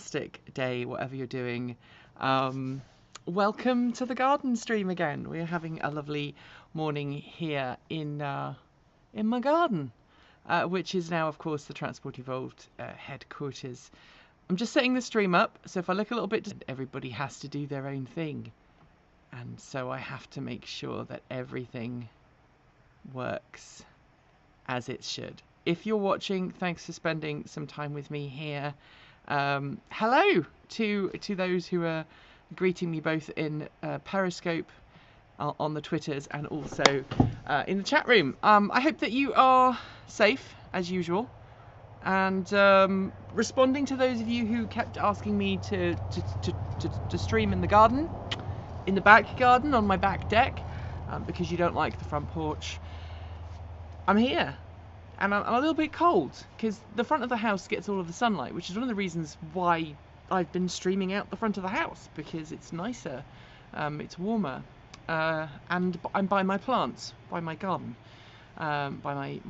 fantastic day, whatever you're doing. Welcome to the garden stream again. We're having a lovely morning here in my garden, which is now, of course, the Transport Evolved headquarters. I'm just setting the stream up, so if I look a little bit, everybody has to do their own thing. And so I have to make sure that everything works as it should. If you're watching, thanks for spending some time with me here. Hello to those who are greeting me both in Periscope on the Twitters and also in the chat room. I hope that you are safe as usual, and responding to those of you who kept asking me to stream in the garden, in the back garden on my back deck, because you don't like the front porch. I'm here. And I'm a little bit cold because the front of the house gets all of the sunlight, which is one of the reasons why I've been streaming out the front of the house, because it's nicer, it's warmer, and I'm by my plants, by my garden, by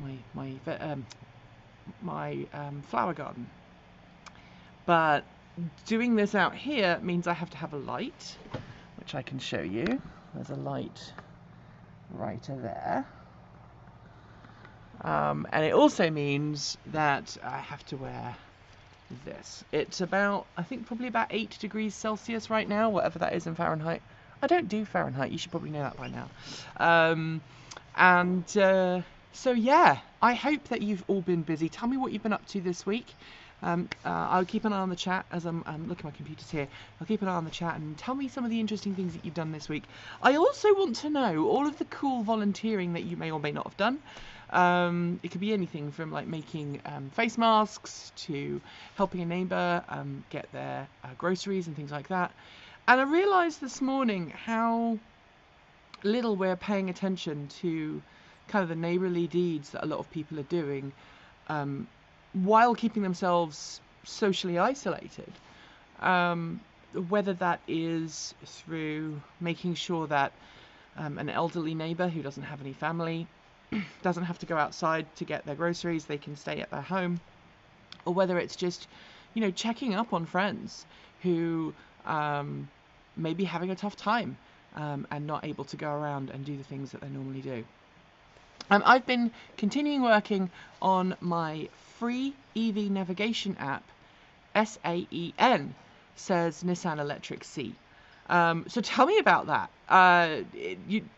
my flower garden. But doing this out here means I have to have a light, which I can show you. There's a light right there. And it also means that I have to wear this. It's about, I think probably about 8 degrees Celsius right now, whatever that is in Fahrenheit. I don't do Fahrenheit, you should probably know that by now. So yeah, I hope that you've all been busy. Tell me what you've been up to this week. I'll keep an eye on the chat as I'm looking at my computer's here. I'll keep an eye on the chat and tell me some of the interesting things that you've done this week. I also want to know all of the cool volunteering that you may or may not have done. It could be anything from like making face masks to helping a neighbour get their groceries and things like that. And I realised this morning how little we're paying attention to kind of the neighbourly deeds that a lot of people are doing while keeping themselves socially isolated. Whether that is through making sure that an elderly neighbour who doesn't have any family doesn't have to go outside to get their groceries, they can stay at their home, or whether it's just, you know, checking up on friends who may be having a tough time and not able to go around and do the things that they normally do. I've been continuing working on my free EV navigation app, SAEN, says Nissan Electric C. So tell me about that.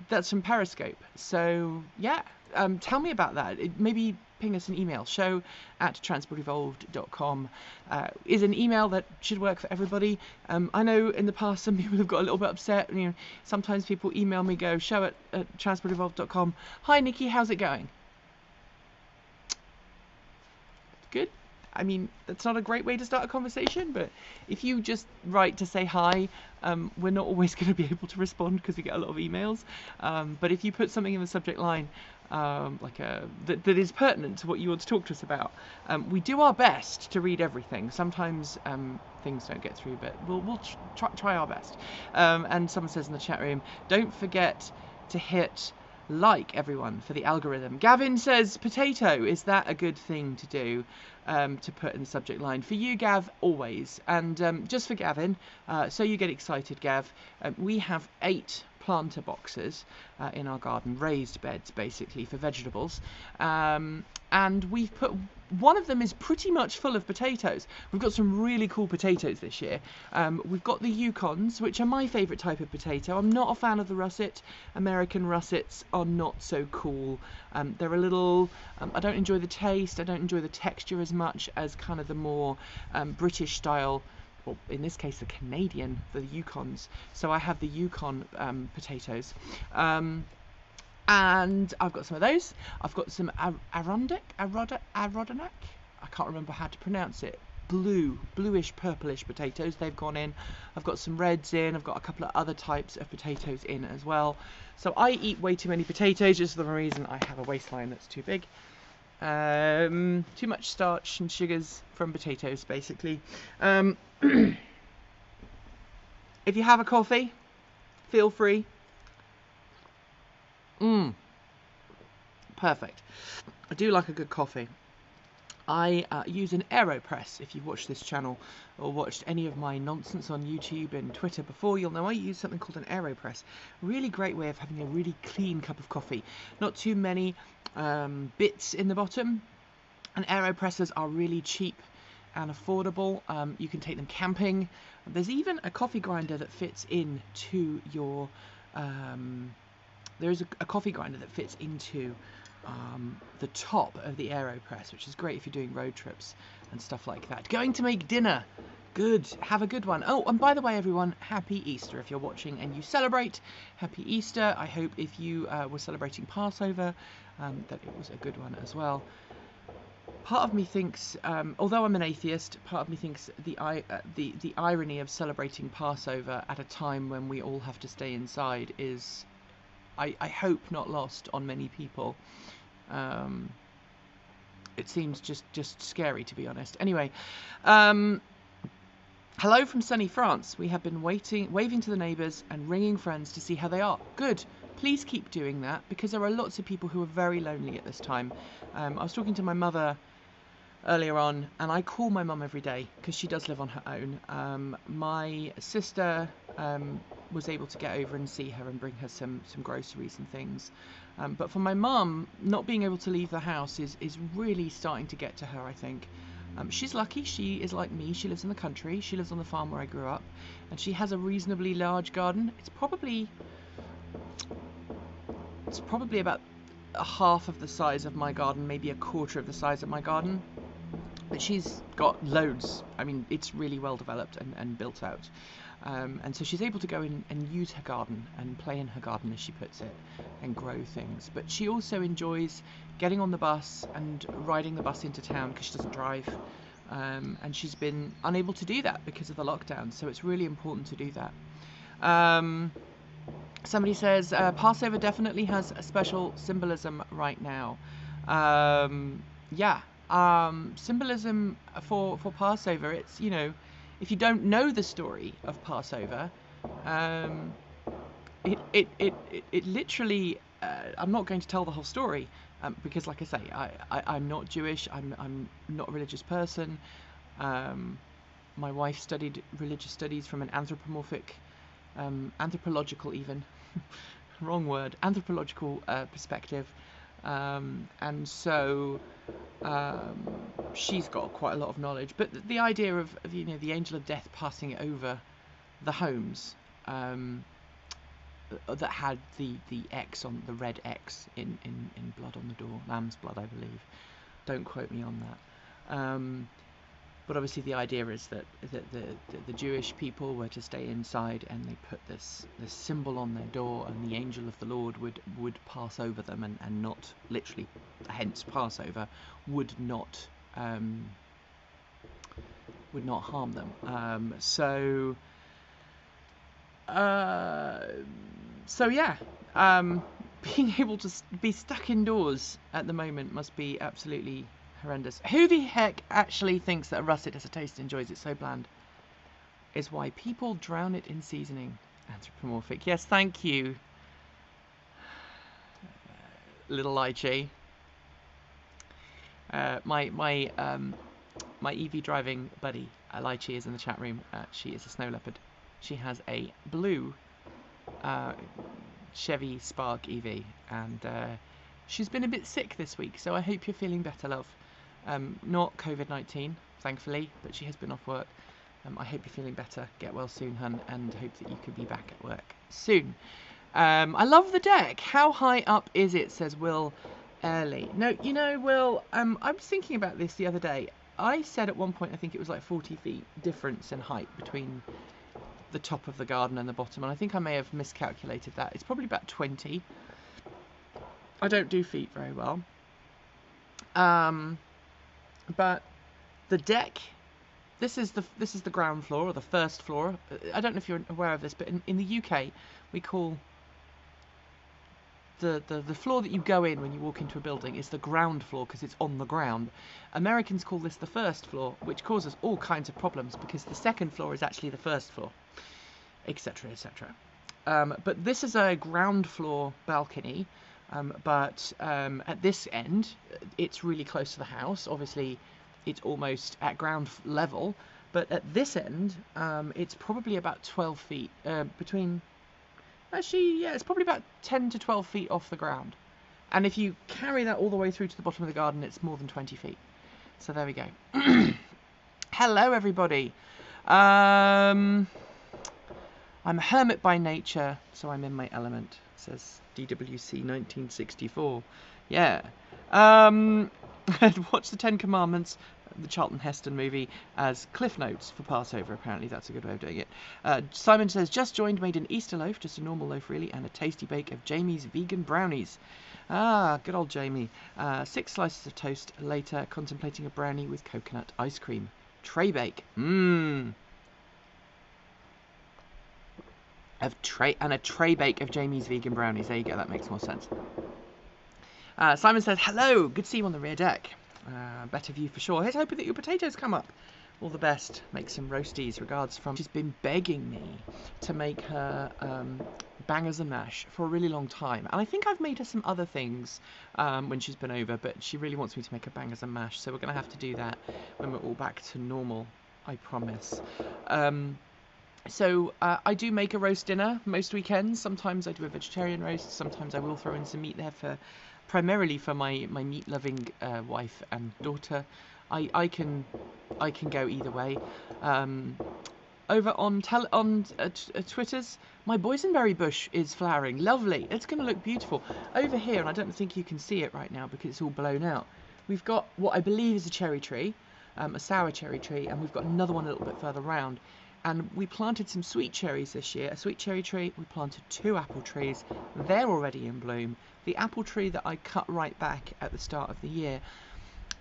That's from Periscope. So yeah, tell me about that. Maybe ping us an email. show@transportevolved.com is an email that should work for everybody. I know in the past some people have got a little bit upset. You know, sometimes people email me, go show@transportevolved.com. Hi Nikki, how's it going? Good. I mean, that's not a great way to start a conversation, but if you just write to say hi, we're not always going to be able to respond because we get a lot of emails. But if you put something in the subject line that is pertinent to what you want to talk to us about, we do our best to read everything. Sometimes things don't get through, but we'll try our best. And someone says in the chat room, don't forget to hit like, everyone, for the algorithm. Gavin says potato. Is that a good thing to do, to put in the subject line? For you, Gav, always. And just for Gavin, so you get excited, Gav, we have 8 planter boxes in our garden, raised beds basically for vegetables, and we've put, one of them is pretty much full of potatoes. We've got some really cool potatoes this year. We've got the Yukons, which are my favourite type of potato. I'm not a fan of the russet. American russets are not so cool. They're a little, I don't enjoy the taste, I don't enjoy the texture as much as kind of the more British style, or in this case the Canadian, the Yukons. So I have the Yukon potatoes. And I've got some of those. I've got some Arodenak. I can't remember how to pronounce it. Bluish, purplish potatoes. They've gone in. I've got some reds in. I've got a couple of other types of potatoes in as well. So I eat way too many potatoes, just for the reason I have a waistline that's too big. Too much starch and sugars from potatoes, basically. If you have a coffee, feel free. Perfect. I do like a good coffee. I use an AeroPress. If you've watched this channel or watched any of my nonsense on YouTube and Twitter before, you'll know I use something called an AeroPress. Really great way of having a really clean cup of coffee. Not too many bits in the bottom. And AeroPressers are really cheap and affordable. You can take them camping. There's even a coffee grinder that fits into your... there is a coffee grinder that fits into the top of the AeroPress, which is great if you're doing road trips and stuff like that. Going to make dinner. Good. Have a good one. Oh, and by the way, everyone, happy Easter if you're watching and you celebrate. Happy Easter. I hope if you were celebrating Passover, that it was a good one as well. Part of me thinks, although I'm an atheist, part of me thinks the irony of celebrating Passover at a time when we all have to stay inside is, I hope, not lost on many people. It seems just scary, to be honest. Anyway, hello from sunny France. We have been waving to the neighbours and ringing friends to see how they are. Good. Please keep doing that, because there are lots of people who are very lonely at this time. I was talking to my mother earlier on, and I call my mum every day because she does live on her own. My sister was able to get over and see her and bring her some groceries and things. But for my mum, not being able to leave the house is really starting to get to her, I think. She's lucky. She is like me. She lives in the country. She lives on the farm where I grew up, and she has a reasonably large garden. It's probably about a half of the size of my garden, maybe a quarter of the size of my garden. But she's got loads. I mean, it's really well developed and built out. And so she's able to go in and use her garden and play in her garden, as she puts it, and grow things. But she also enjoys getting on the bus and riding the bus into town because she doesn't drive. And she's been unable to do that because of the lockdown. So it's really important to do that. Somebody says, Passover definitely has a special symbolism right now. Yeah. Symbolism for Passover, it's, you know, if you don't know the story of Passover, it literally, I'm not going to tell the whole story, because like I say, I'm not Jewish, I'm not a religious person. My wife studied religious studies from an anthropological even, wrong word, anthropological perspective. And so she's got quite a lot of knowledge, but the idea of you know, the angel of death passing over the homes that had the X on the red X in blood on the door, lamb's blood, I believe. Don't quote me on that. But obviously the idea is that the Jewish people were to stay inside, and they put this symbol on their door, and the angel of the Lord would pass over them, and not literally, hence Passover, would not harm them. So yeah, being able to be stuck indoors at the moment must be absolutely horrendous. Who the heck actually thinks that a russet has a taste and enjoys it so bland? Is why people drown it in seasoning. Anthropomorphic. Yes, thank you, little lychee. My EV driving buddy, Lychee, is in the chat room. She is a snow leopard. She has a blue Chevy Spark EV, and she's been a bit sick this week, so I hope you're feeling better, love. Not COVID-19, thankfully, but she has been off work. I hope you're feeling better. Get well soon, hun, and hope that you could be back at work soon. I love the deck. How high up is it, says Will Early. No, you know, Will, I was thinking about this the other day. I said at one point, I think it was like 40 feet difference in height between the top of the garden and the bottom, and I think I may have miscalculated that. It's probably about 20. I don't do feet very well. But the deck, this is the ground floor, or the first floor. I don't know if you're aware of this, but in the UK we call the floor that you go in when you walk into a building is the ground floor, because it's on the ground. Americans call this the first floor, which causes all kinds of problems because the second floor is actually the first floor, etc., etc. But this is a ground floor balcony. But at this end, it's really close to the house. Obviously, it's almost at ground level, but at this end, it's probably about 12 feet between. Actually, yeah, it's probably about 10 to 12 feet off the ground. And if you carry that all the way through to the bottom of the garden, it's more than 20 feet. So there we go. Hello, everybody. I'm a hermit by nature, so I'm in my element, says DWC 1964. Yeah. I'd watched the Ten Commandments, the Charlton Heston movie, as Cliff Notes for Passover. Apparently that's a good way of doing it. Simon says, just joined, made an Easter loaf, just a normal loaf really, and a tasty bake of Jamie's vegan brownies. Ah, good old Jamie. 6 slices of toast later, contemplating a brownie with coconut ice cream. Tray bake. Mmm. And a tray bake of Jamie's vegan brownies. There you go, that makes more sense. Simon says, hello, good to see you on the rear deck. Better view for sure. Here's hoping that your potatoes come up. All the best. Make some roasties. Regards from... She's been begging me to make her bangers and mash for a really long time. And I think I've made her some other things when she's been over, but she really wants me to make her bangers and mash. So we're going to have to do that when we're all back to normal, I promise. So I do make a roast dinner most weekends. Sometimes I do a vegetarian roast. Sometimes I will throw in some meat there primarily for my meat-loving wife and daughter. I can go either way. Over on Twitter's, my boysenberry bush is flowering. Lovely. It's going to look beautiful. Over here, and I don't think you can see it right now because it's all blown out, we've got what I believe is a cherry tree, a sour cherry tree, and we've got another one a little bit further round. And we planted some sweet cherries this year, a sweet cherry tree. We planted 2 apple trees. They're already in bloom. The apple tree that I cut right back at the start of the year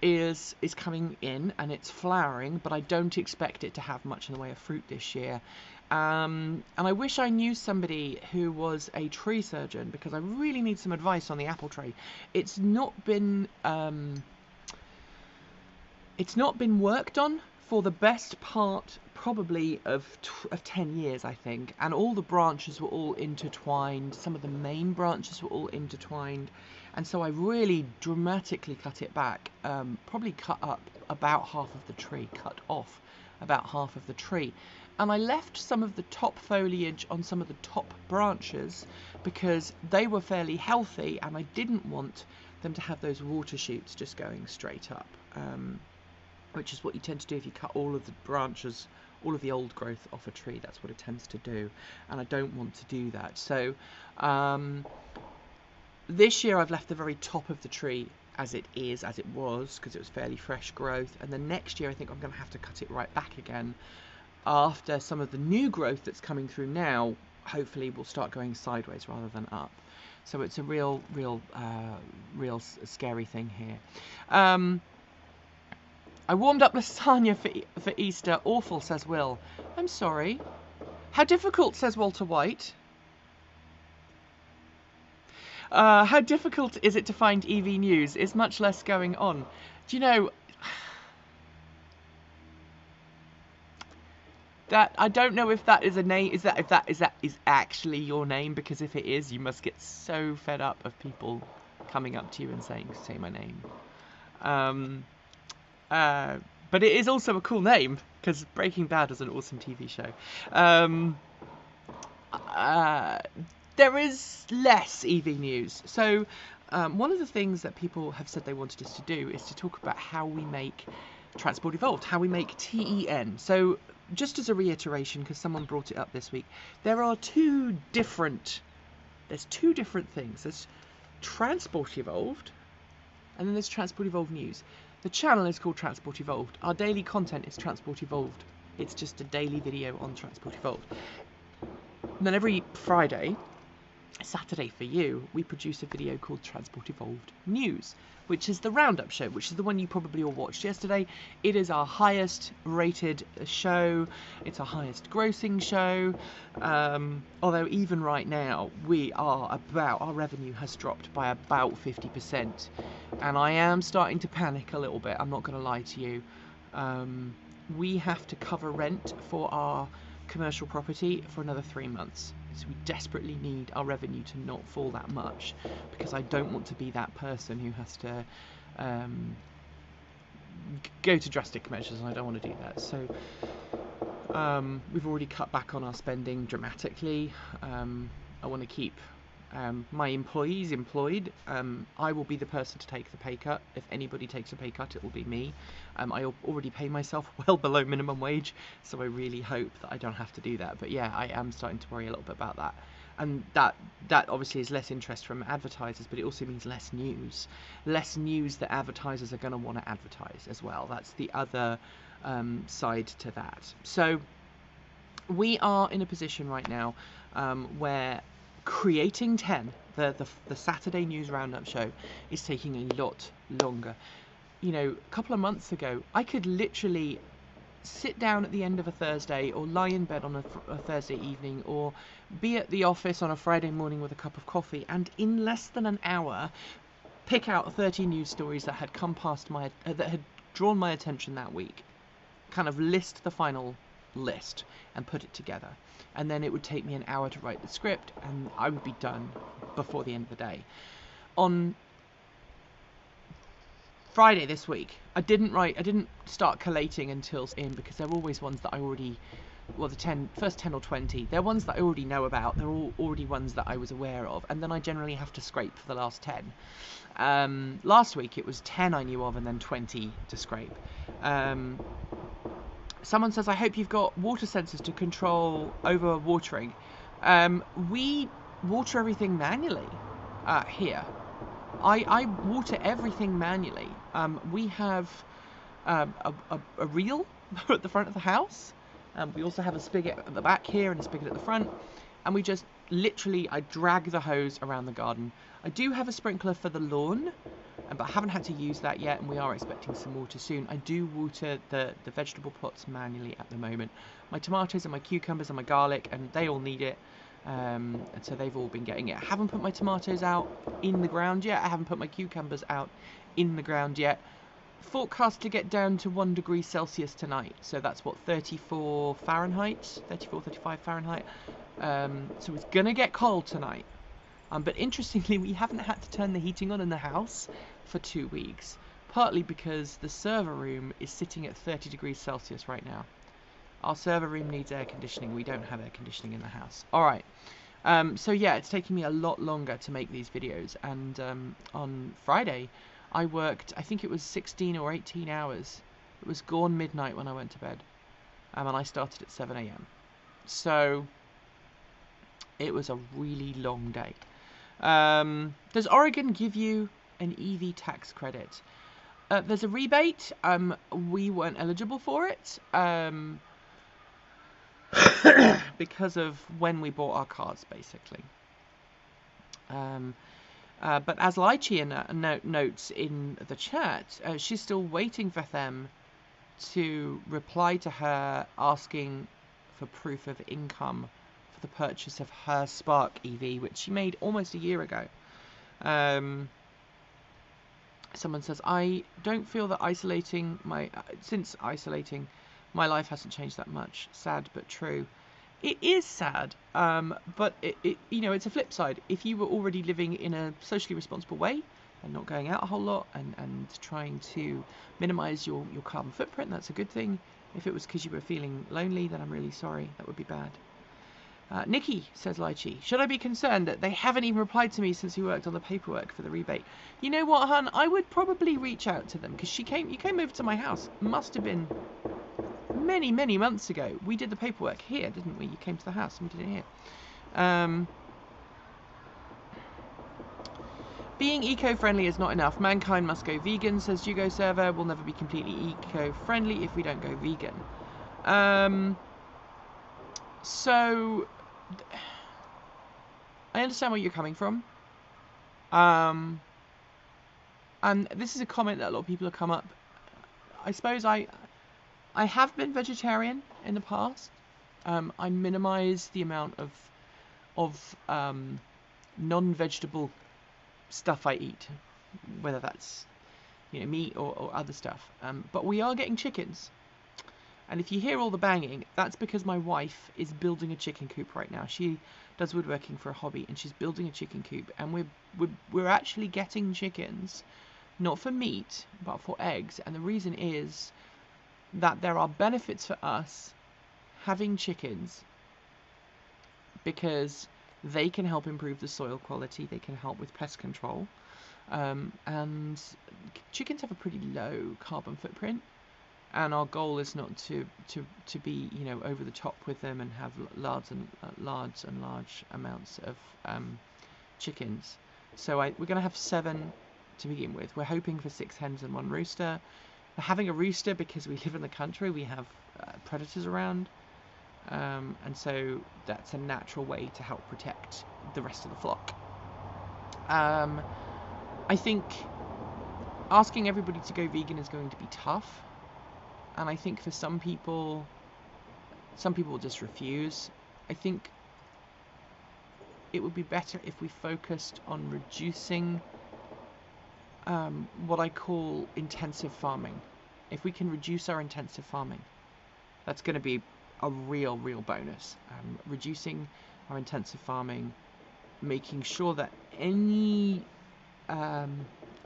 is coming in and it's flowering, but I don't expect it to have much in the way of fruit this year. And I wish I knew somebody who was a tree surgeon, because I really need some advice on the apple tree. It's not been worked on for the best part probably of 10 years, I think, and all the branches were all intertwined. Some of the main branches were all intertwined, and so I really dramatically cut it back, probably cut off about half of the tree, and I left some of the top foliage on some of the top branches because they were fairly healthy and I didn't want them to have those water shoots just going straight up, which is what you tend to do if you cut all of the branches, all of the old growth off a tree. That's what it tends to do, and I don't want to do that. So this year I've left the very top of the tree as it was, because it was fairly fresh growth, and then next year I think I'm going to have to cut it right back again after some of the new growth that's coming through now hopefully will start going sideways rather than up. So it's a real scary thing here. I warmed up lasagna for Easter. Awful, says Will. I'm sorry. How difficult, says Walter White. How difficult is it to find EV news? Is much less going on? Do you know that I don't know if that is a name? Is that is actually your name? Because if it is, you must get so fed up of people coming up to you and saying, "Say my name." But it is also a cool name, because Breaking Bad is an awesome TV show. There is less EV news. So one of the things that people have said they wanted us to do is to talk about how we make Transport Evolved, how we make TEN. So just as a reiteration, because someone brought it up this week, there's two different things. There's Transport Evolved, and then there's Transport Evolved News. The channel is called Transport Evolved. Our daily content is Transport Evolved. It's just a daily video on Transport Evolved. And then every Friday, Saturday for you, we produce a video called Transport Evolved News, which is the roundup show, which is the one you probably all watched yesterday. It is our highest rated show. It's our highest grossing show. Although even right now, our revenue has dropped by about 50%. And I am starting to panic a little bit. I'm not going to lie to you. We have to cover rent for our commercial property for another 3 months. So we desperately need our revenue to not fall that much, because I don't want to be that person who has to go to drastic measures, and I don't want to do that. So we've already cut back on our spending dramatically. I want to keep my employees employed. I will be the person to take the pay cut. If anybody takes a pay cut, it will be me. I already pay myself well below minimum wage, so I really hope that I don't have to do that. But yeah, I am starting to worry a little bit about that. And that obviously is less interest from advertisers, but it also means less news. Less news that advertisers are going to want to advertise as well. That's the other side to that. So we are in a position right now where creating 10, the Saturday News Roundup show, is taking a lot longer. You know, a couple of months ago, I could literally sit down at the end of a Thursday, or lie in bed on a Thursday evening, or be at the office on a Friday morning with a cup of coffee, and in less than an hour pick out 30 news stories that had come past that had drawn my attention that week, kind of list the final list and put it together, and then it would take me an hour to write the script, and I would be done before the end of the day. On Friday this week, I didn't start collating until in, because they're always ones that I already, well, the first 10 or 20, they're ones that I already know about. They're all already ones that I was aware of, and then I generally have to scrape for the last 10. Last week it was 10 I knew of, and then 20 to scrape. Someone says, I hope you've got water sensors to control over watering. We water everything manually here. I water everything manually. We have a reel at the front of the house. We also have a spigot at the back here and a spigot at the front. And we just literally, I drag the hose around the garden. I do have a sprinkler for the lawn, but I haven't had to use that yet, and we are expecting some water soon. I do water the vegetable plots manually at the moment. My tomatoes and my cucumbers and my garlic, and they all need it. And so they've all been getting it. I haven't put my tomatoes out in the ground yet. I haven't put my cucumbers out in the ground yet. Forecast to get down to 1 degree Celsius tonight. So that's what, 34 Fahrenheit? 34, 35 Fahrenheit. So it's going to get cold tonight. But interestingly, we haven't had to turn the heating on in the house for 2 weeks. Partly because the server room is sitting at 30 degrees Celsius right now. Our server room needs air conditioning. We don't have air conditioning in the house. Alright. So yeah, it's taking me a lot longer to make these videos. And on Friday, I worked, I think it was 16 or 18 hours. It was gone midnight when I went to bed. And I started at 7 AM. So it was a really long day. Does Oregon give you an EV tax credit? There's a rebate. We weren't eligible for it. Because of when we bought our cars, basically. But as Lychee notes in the chat, she's still waiting for them to reply to her asking for proof of income for the purchase of her Spark EV, which she made almost a year ago. Someone says, I don't feel that since isolating, my life hasn't changed that much. Sad but true. It is sad, but it's a flip side. If you were already living in a socially responsible way and not going out a whole lot and trying to minimize your carbon footprint, that's a good thing. If it was because you were feeling lonely, then I'm really sorry. That would be bad. Nikki, says Lychee, should I be concerned that they haven't even replied to me since we worked on the paperwork for the rebate? You know what, hun? I would probably reach out to them, because you came over to my house. Must have been many, many months ago. We did the paperwork here, didn't we? You came to the house and we did it here. Being eco-friendly is not enough. Mankind must go vegan, says Jugo Server. We'll never be completely eco-friendly if we don't go vegan. So I understand where you're coming from. And this is a comment that a lot of people have come up. I suppose I have been vegetarian in the past. I minimise the amount of non-vegetable stuff I eat, whether that's meat or other stuff. But we are getting chickens, and if you hear all the banging, that's because my wife is building a chicken coop right now. She does woodworking for a hobby, and she's building a chicken coop, and we're actually getting chickens not for meat, but for eggs. And the reason is that there are benefits for us having chickens because they can help improve the soil quality, they can help with pest control, and chickens have a pretty low carbon footprint. And our goal is not to be, you know, over the top with them and have large amounts of chickens. So we're going to have 7 to begin with. We're hoping for 6 hens and 1 rooster. We're having a rooster because we live in the country. We have predators around, and so that's a natural way to help protect the rest of the flock. I think asking everybody to go vegan is going to be tough. And I think for some people will just refuse. I think it would be better if we focused on reducing what I call intensive farming. If we can reduce our intensive farming, that's going to be a real bonus. Reducing our intensive farming, making sure that any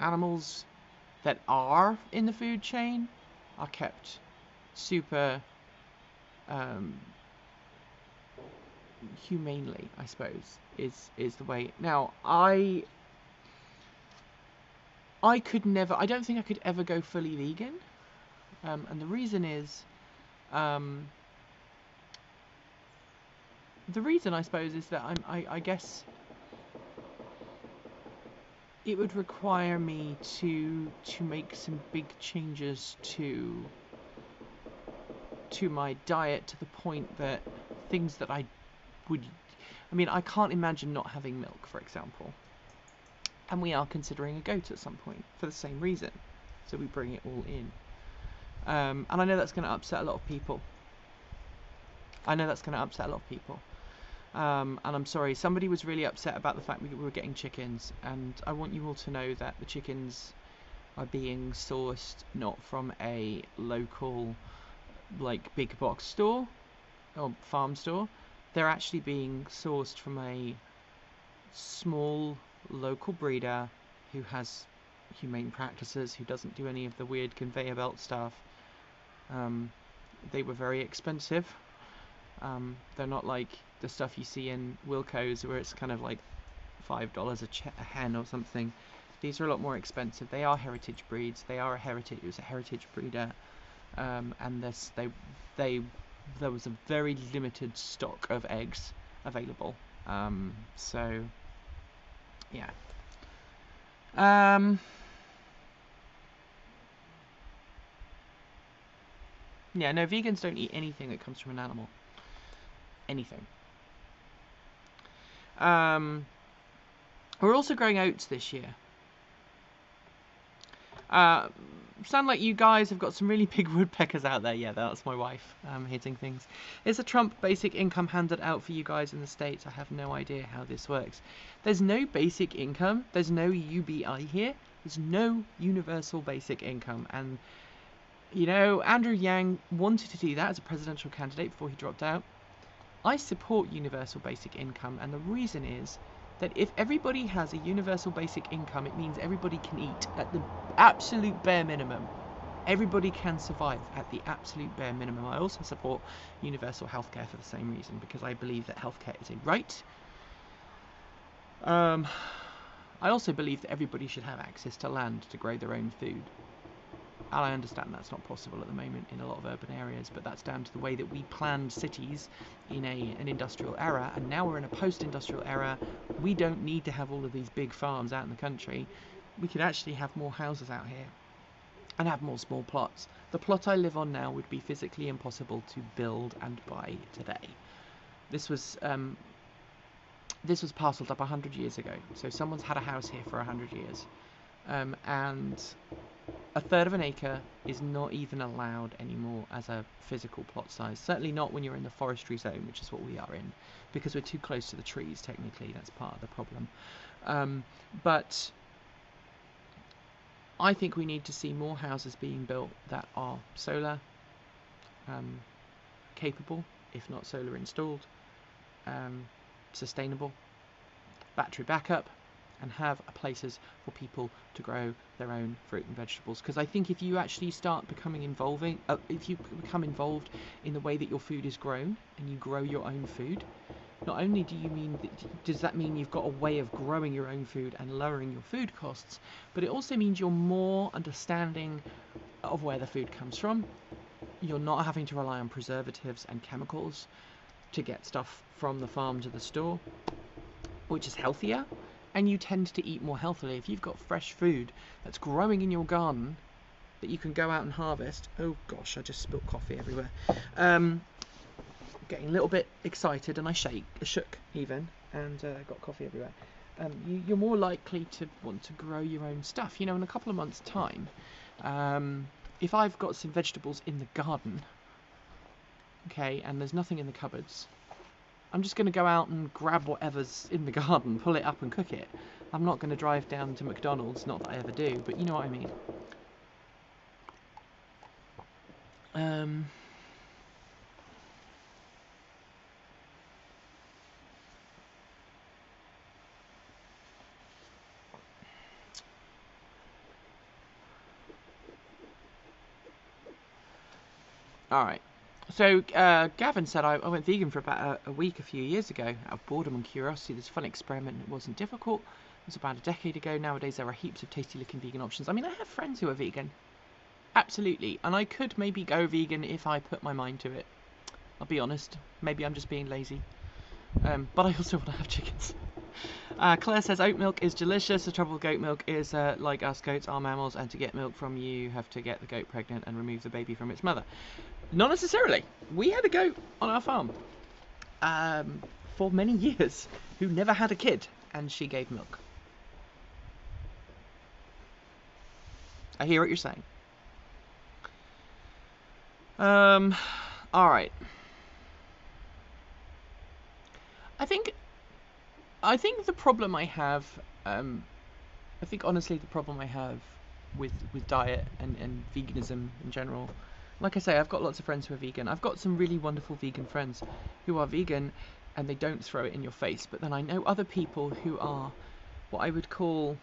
animals that are in the food chain are kept super humanely, I suppose, is the way. Now, I don't think I could ever go fully vegan, and the reason is, I suppose, is that I guess it would require me to make some big changes to my diet, to the point that things that I can't imagine not having milk, for example. And we are considering a goat at some point for the same reason. So we bring it all in. And I know that's going to upset a lot of people. And I'm sorry, somebody was really upset about the fact we were getting chickens, and I want you all to know that the chickens are being sourced not from a local, like, big box store or farm store. They're actually being sourced from a small local breeder who has humane practices, who doesn't do any of the weird conveyor belt stuff. They were very expensive. They're not like the stuff you see in Wilco's, where it's kind of like $5 a hen or something. These are a lot more expensive. They are heritage breeds. It was a heritage breeder, and there was a very limited stock of eggs available. So yeah. Yeah, no, vegans don't eat anything that comes from an animal. Anything. We're also growing oats this year. Sound like you guys have got some really big woodpeckers out there. Yeah, that's my wife hitting things. Is a Trump basic income handed out for you guys in the States? I have no idea how this works. There's no basic income. There's no UBI here. There's no universal basic income. And, you know, Andrew Yang wanted to do that as a presidential candidate before he dropped out. I support universal basic income, and the reason is that if everybody has a universal basic income, it means everybody can eat at the absolute bare minimum. Everybody can survive at the absolute bare minimum. I also support universal healthcare for the same reason, because I believe that healthcare is a right. I also believe that everybody should have access to land to grow their own food. And I understand that's not possible at the moment in a lot of urban areas, but that's down to the way that we planned cities in an industrial era, and now we're in a post-industrial era. We don't need to have all of these big farms out in the country. We could actually have more houses out here and have more small plots. The plot I live on now would be physically impossible to build and buy today. This was parcelled up 100 years ago, so someone's had a house here for 100 years, and a third of an acre is not even allowed anymore as a physical plot size. Certainly not when you're in the forestry zone, which is what we are in, because we're too close to the trees, technically. That's part of the problem. But I think we need to see more houses being built that are solar capable, if not solar installed, sustainable, battery backup, and have places for people to grow their own fruit and vegetables. Because I think if you actually start if you become involved in the way that your food is grown and you grow your own food, not only does that mean you've got a way of growing your own food and lowering your food costs, but it also means you're more understanding of where the food comes from. You're not having to rely on preservatives and chemicals to get stuff from the farm to the store, which is healthier, and you tend to eat more healthily. If you've got fresh food that's growing in your garden that you can go out and harvest. Oh gosh, I just spilled coffee everywhere. Getting a little bit excited, and I shook even, and got coffee everywhere. You're more likely to want to grow your own stuff. You know, in a couple of months' time, if I've got some vegetables in the garden, okay, and there's nothing in the cupboards, I'm just going to go out and grab whatever's in the garden, pull it up and cook it. I'm not going to drive down to McDonald's, not that I ever do, but you know what I mean. Alright, so Gavin said I went vegan for about a week a few years ago out of boredom and curiosity. This fun experiment, it wasn't difficult. It was about a decade ago. Nowadays there are heaps of tasty looking vegan options. I mean, I have friends who are vegan, absolutely, and I could maybe go vegan if I put my mind to it. I'll be honest, maybe I'm just being lazy, but I also want to have chickens. Claire says oat milk is delicious. The trouble with goat milk is, like us, goats are mammals, and to get milk from you have to get the goat pregnant and remove the baby from its mother. Not necessarily. We had a goat on our farm for many years who never had a kid, and she gave milk. I hear what you're saying. Alright. I think the problem I have, honestly the problem I have with diet and veganism in general, like I say, I've got lots of friends who are vegan. I've got some really wonderful vegan friends who are vegan and they don't throw it in your face. But then I know other people who are what I would call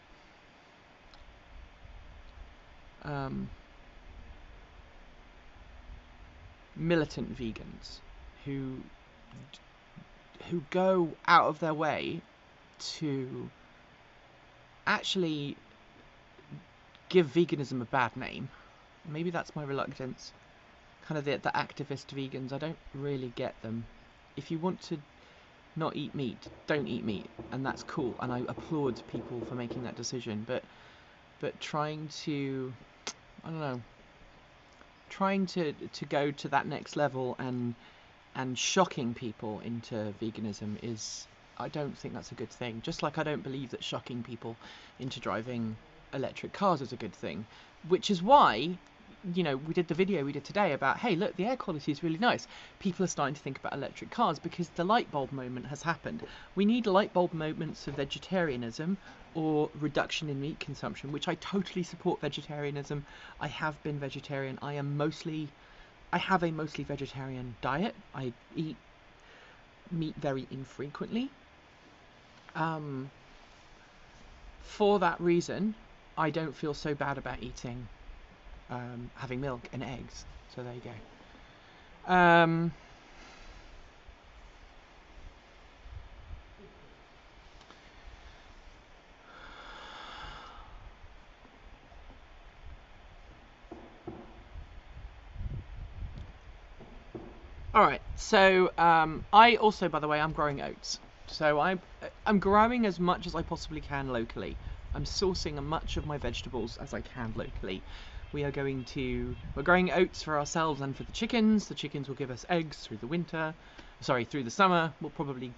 militant vegans who go out of their way to actually give veganism a bad name. Maybe that's my reluctance. Kind of the activist vegans, I don't really get them. If you want to not eat meat, don't eat meat, and that's cool, and I applaud people for making that decision, but trying to, I don't know, trying to go to that next level and shocking people into veganism is, I don't think that's a good thing. Just like I don't believe that shocking people into driving electric cars is a good thing, which is why, you know, we did the video we did today about, hey, look, the air quality is really nice. People are starting to think about electric cars because the light bulb moment has happened. We need light bulb moments of vegetarianism or reduction in meat consumption, which I totally support vegetarianism. I have been vegetarian. I have a mostly vegetarian diet. I eat meat very infrequently. For that reason, I don't feel so bad about eating, having milk and eggs. So there you go. Alright, so I also, by the way, I'm growing oats. So I'm growing as much as I possibly can locally. I'm sourcing as much of my vegetables as I can locally. We're growing oats for ourselves and for the chickens. The chickens will give us eggs through the summer. We'll probably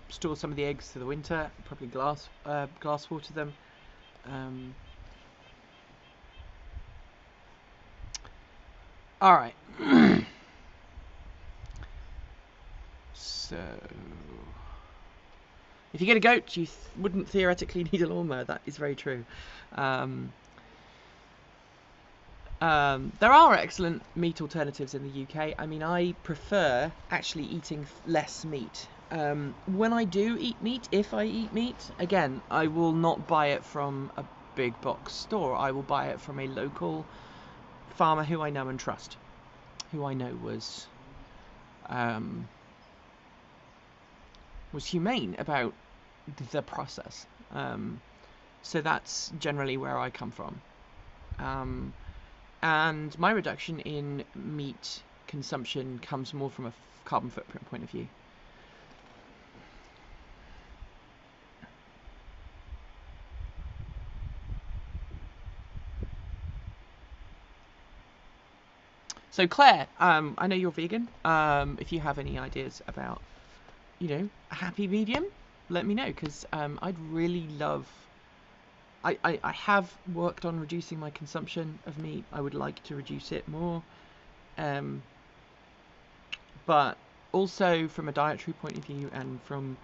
store some of the eggs through the winter, probably glass water them. Alright. So, if you get a goat, you wouldn't theoretically need a lawnmower. That is very true. There are excellent meat alternatives in the UK. I mean, I prefer actually eating less meat. When I do eat meat, if I eat meat, again, I will not buy it from a big box store. I will buy it from a local farmer who I know and trust, who I know was humane about the process. So that's generally where I come from. And my reduction in meat consumption comes more from a carbon footprint point of view. So Claire, I know you're vegan. If you have any ideas about, a happy medium, let me know, because I'd really love. I have worked on reducing my consumption of meat. I would like to reduce it more. But also from a dietary point of view and from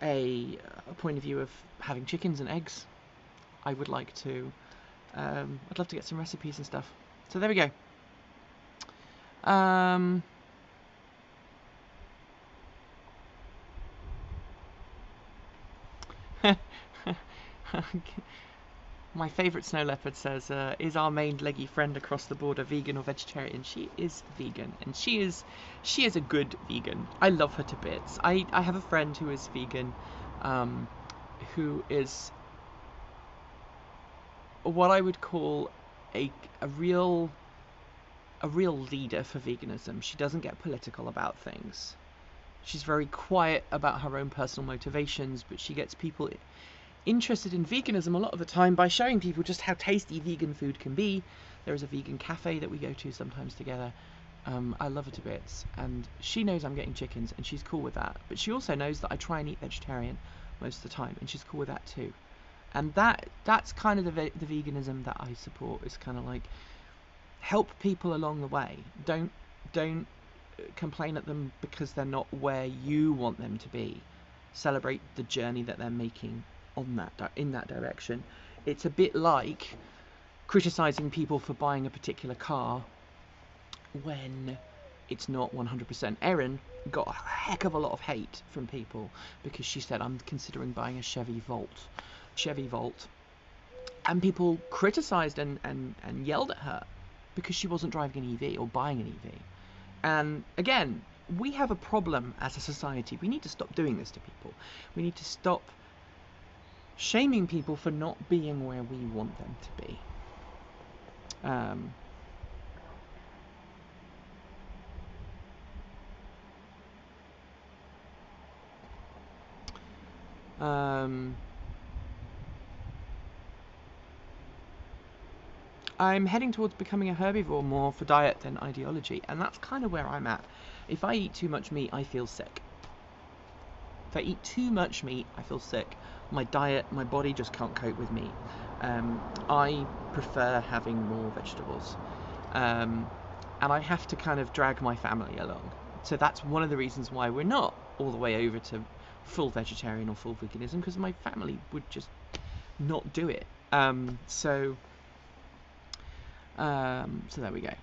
a point of view of having chickens and eggs, I would like to. I'd love to get some recipes and stuff. So there we go. My favourite snow leopard says, is our main leggy friend across the border vegan or vegetarian? She is vegan, and she is a good vegan. I love her to bits. I have a friend who is vegan, who is what I would call a real leader for veganism. She doesn't get political about things. She's very quiet about her own personal motivations, but she gets people interested in veganism a lot of the time by showing people just how tasty vegan food can be. There is a vegan cafe that we go to sometimes together. I love her to bits, and she knows I'm getting chickens, and she's cool with that. But she also knows that I try and eat vegetarian most of the time, and she's cool with that too. And that's kind of the veganism that I support. Is kind of like help people along the way. Don't complain at them because they're not where you want them to be. Celebrate the journey that they're making in that direction. It's a bit like criticizing people for buying a particular car when it's not 100%. Erin got a heck of a lot of hate from people because she said, I'm considering buying a Chevy Volt, and people criticized and yelled at her because she wasn't driving an EV or buying an EV. And again, we have a problem as a society. We need to stop doing this to people. We need to stop shaming people for not being where we want them to be. I'm heading towards becoming a herbivore more for diet than ideology, and that's kind of where I'm at. If I eat too much meat, I feel sick. If I eat too much meat, I feel sick. My body just can't cope with meat. I prefer having more vegetables. And I have to kind of drag my family along. So that's one of the reasons why we're not all the way over to full vegetarian or full veganism, because my family would just not do it. So there we go.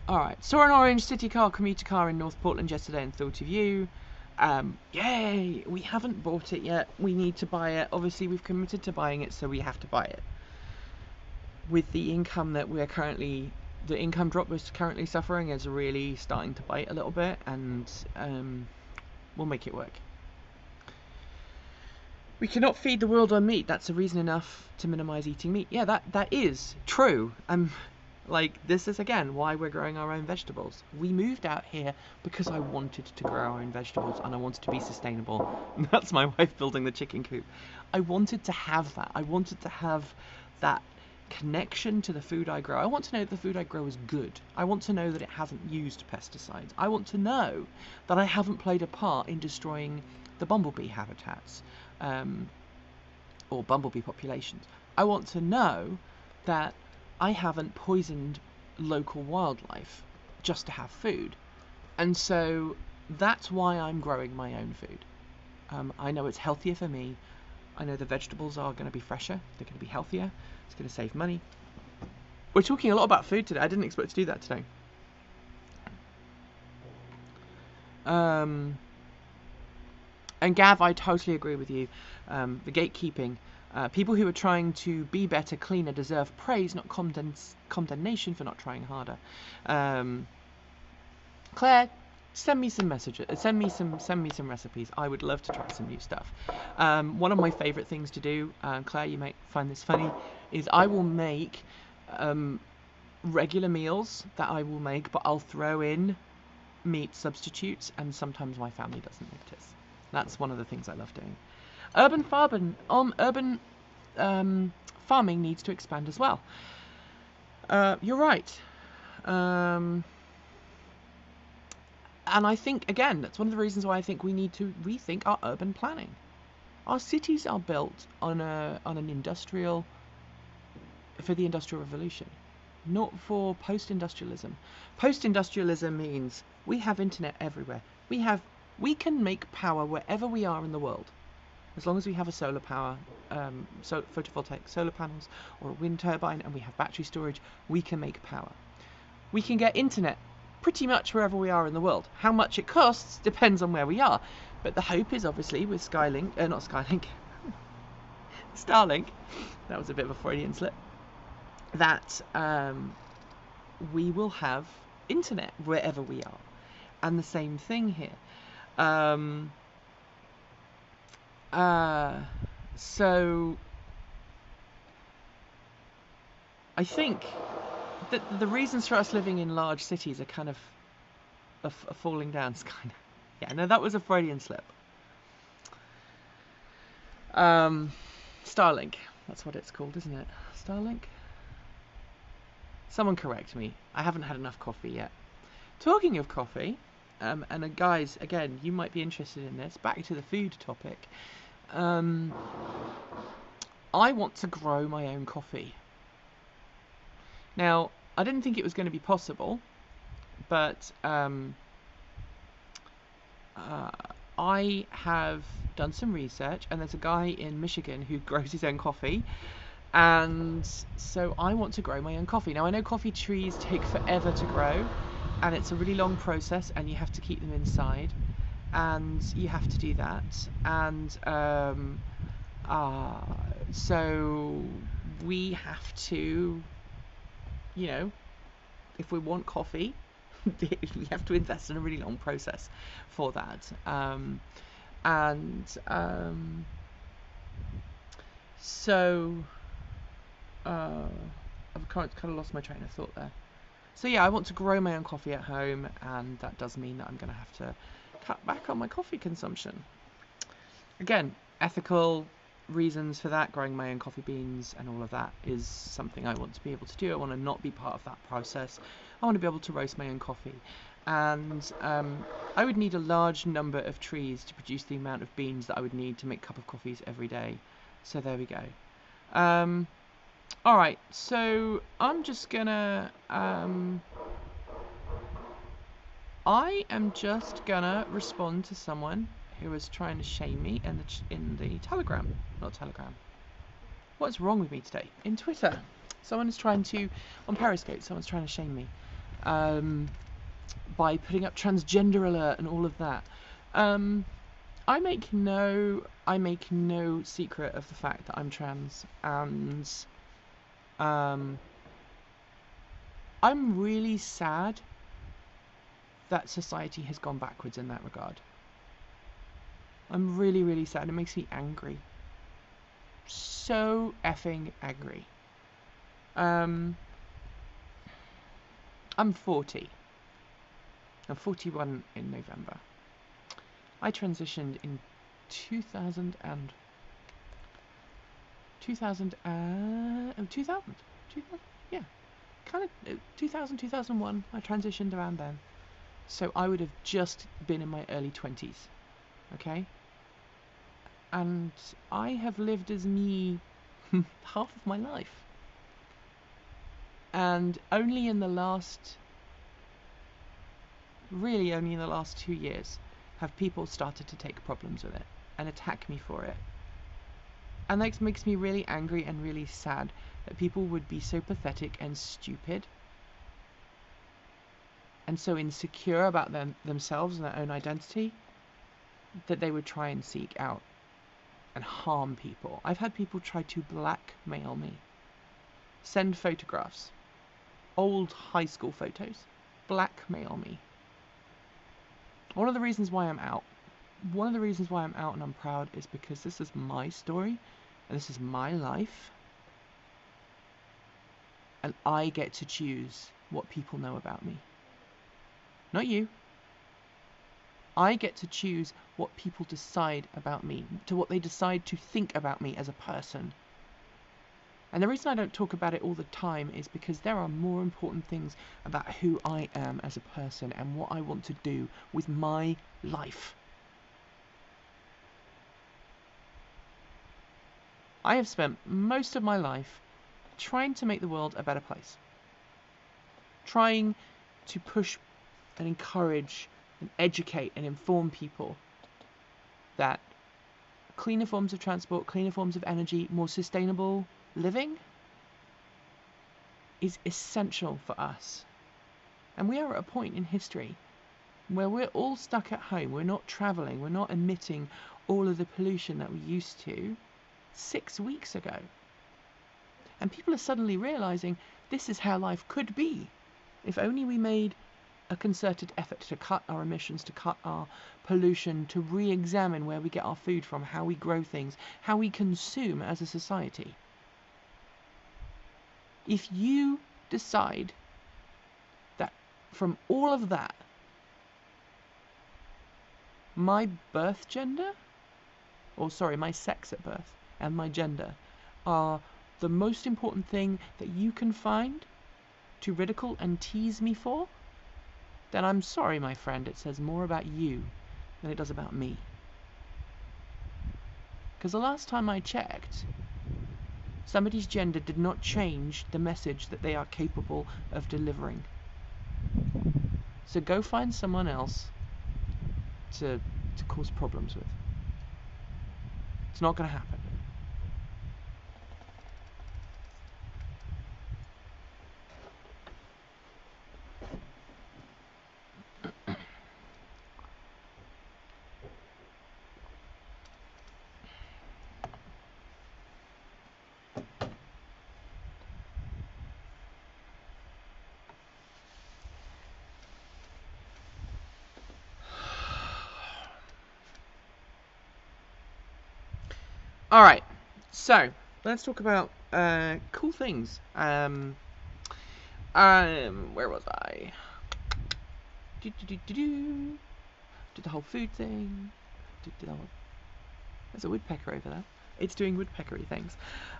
Alright, saw an orange city car, commuter car in North Portland yesterday and thought of you. Yay! We haven't bought it yet. We need to buy it. Obviously, we've committed to buying it, so we have to buy it. With the income that the income drop we're currently suffering is really starting to bite a little bit, and we'll make it work. We cannot feed the world on meat. That's a reason enough to minimize eating meat. Yeah, that is true. This is again why we're growing our own vegetables. We moved out here because I wanted to grow our own vegetables and I wanted to be sustainable. That's my wife building the chicken coop. I wanted to have that. I wanted to have that connection to the food I grow. I want to know that the food I grow is good. I want to know that it hasn't used pesticides. I want to know that I haven't played a part in destroying the bumblebee habitats or bumblebee populations. I want to know that I haven't poisoned local wildlife just to have food. And so that's why I'm growing my own food. I know it's healthier for me. I know the vegetables are going to be fresher. They're going to be healthier. It's going to save money. We're talking a lot about food today. I didn't expect to do that today. And Gav, I totally agree with you. The gatekeeping. People who are trying to be better, cleaner, deserve praise, not condemnation for not trying harder. Claire, send me some messages. Send me some recipes. I would love to try some new stuff. One of my favourite things to do, Claire, you might find this funny, is I will make regular meals that I will make, but I'll throw in meat substitutes, and sometimes my family doesn't notice. That's one of the things I love doing. Urban farming needs to expand as well. You're right. And I think, again, that's one of the reasons why I think we need to rethink our urban planning. Our cities are built on the Industrial Revolution, not for post-industrialism. Post-industrialism means we have internet everywhere. We can make power wherever we are in the world, as long as we have a solar power, photovoltaic solar panels or a wind turbine, and we have battery storage. We can make power. We can get internet pretty much wherever we are in the world. How much it costs depends on where we are, but the hope is obviously with Starlink. That was a bit of a Freudian slip. That we will have internet wherever we are, and the same thing here. So I think that the reasons for us living in large cities are kind of falling down. Yeah, no, that was a Freudian slip. Starlink, that's what it's called, isn't it? Starlink? Someone correct me. I haven't had enough coffee yet. Talking of coffee, and guys, again, you might be interested in this. Back to the food topic. I want to grow my own coffee. Now, I didn't think it was going to be possible, but I have done some research, and there's a guy in Michigan who grows his own coffee, and so I want to grow my own coffee. Now, I know coffee trees take forever to grow, and it's a really long process, and you have to keep them inside, and you have to do that, and so we have to, you know, if we want coffee, we have to invest in a really long process for that. So I've kind of lost my train of thought there. So yeah, I want to grow my own coffee at home, and that does mean that I'm going to have to cut back on my coffee consumption. Again, ethical reasons for that, growing my own coffee beans and all of that is something I want to be able to do. I want to not be part of that process. I want to be able to roast my own coffee, and I would need a large number of trees to produce the amount of beans that I would need to make a cup of coffees every day. So there we go. Alright, so I'm just gonna I am just gonna respond to someone who was trying to shame me in the Telegram. Not Telegram. What's wrong with me today? In Twitter. Someone is trying to, on Periscope, someone's trying to shame me. By putting up transgender alert and all of that. I make no secret of the fact that I'm trans, and I'm really sad that society has gone backwards in that regard. I'm really, really sad. It makes me angry. So effing angry. I'm 40. I'm 41 in November. I transitioned in 2000, yeah, kind of 2000, 2001. I transitioned around then. So I would have just been in my early 20s, okay? And I have lived as me half of my life. And only in the last 2 years have people started to take problems with it and attack me for it. And that makes me really angry and really sad, that people would be so pathetic and stupid and so insecure about themselves and their own identity that they would try and seek out and harm people. I've had people try to blackmail me, send photographs, old high school photos, blackmail me. One of the reasons why I'm out and I'm proud is because this is my story and this is my life, and I get to choose what people know about me. Not you. I get to choose what people decide about me, to what they decide to think about me as a person. And the reason I don't talk about it all the time is because there are more important things about who I am as a person and what I want to do with my life. I have spent most of my life trying to make the world a better place. Trying to push and encourage and educate and inform people that cleaner forms of transport, cleaner forms of energy, more sustainable living is essential for us. And we are at a point in history where we're all stuck at home. We're not travelling. We're not emitting all of the pollution that we used to 6 weeks ago. And people are suddenly realising this is how life could be if only we made a concerted effort to cut our emissions, to cut our pollution, to re-examine where we get our food from, how we grow things, how we consume as a society. If you decide that from all of that, my sex at birth and my gender are the most important thing that you can find to ridicule and tease me for, then I'm sorry, my friend, it says more about you than it does about me. Because the last time I checked, somebody's gender did not change the message that they are capable of delivering. So go find someone else to cause problems with. It's not going to happen. Alright, so let's talk about cool things. Where was I? Did the whole food thing. There's a woodpecker over there. It's doing woodpeckery things.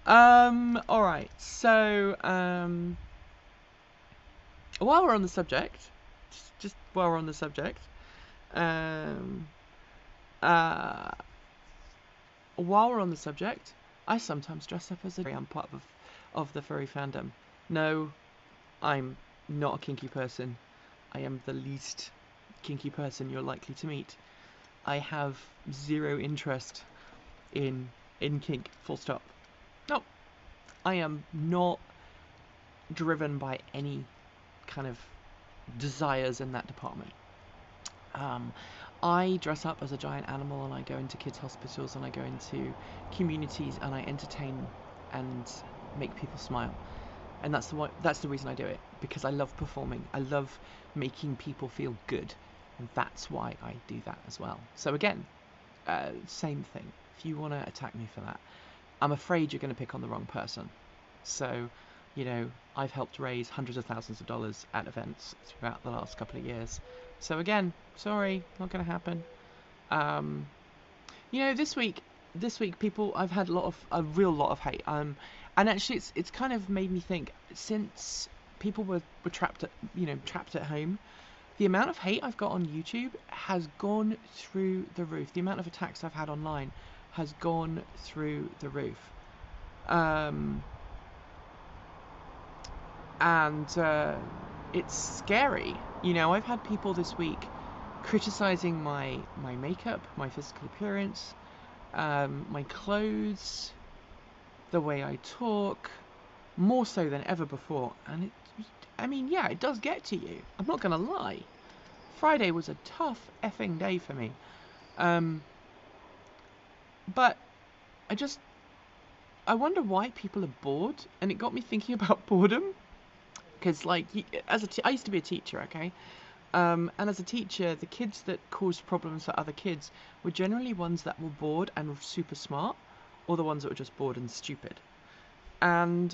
Alright, so while we're on the subject, just while we're on the subject, while we're on the subject, I sometimes dress up as I'm part of the furry fandom. No, I'm not a kinky person. I am the least kinky person you're likely to meet. I have zero interest in kink, full stop. No, I am not driven by any kind of desires in that department. I dress up as a giant animal and I go into kids' hospitals and I go into communities and I entertain and make people smile. And that's the reason I do it, because I love performing. I love making people feel good, and that's why I do that as well. So again, same thing. If you want to attack me for that, I'm afraid you're going to pick on the wrong person. So, you know, I've helped raise hundreds of thousands of dollars at events throughout the last couple of years. So again, sorry, not going to happen. You know, this week, people, I've had a real lot of hate. And actually, it's kind of made me think, since people were trapped at home, the amount of hate I've got on YouTube has gone through the roof. The amount of attacks I've had online has gone through the roof. It's scary. You know, I've had people this week criticizing my makeup, my physical appearance, my clothes, the way I talk, more so than ever before. And I mean, yeah, it does get to you. I'm not gonna lie. Friday was a tough effing day for me. Um, but I wonder why people are bored, and it got me thinking about boredom. Because, like, I used to be a teacher, okay? And as a teacher, the kids that caused problems for other kids were generally ones that were bored and were super smart, or the ones that were just bored and stupid. And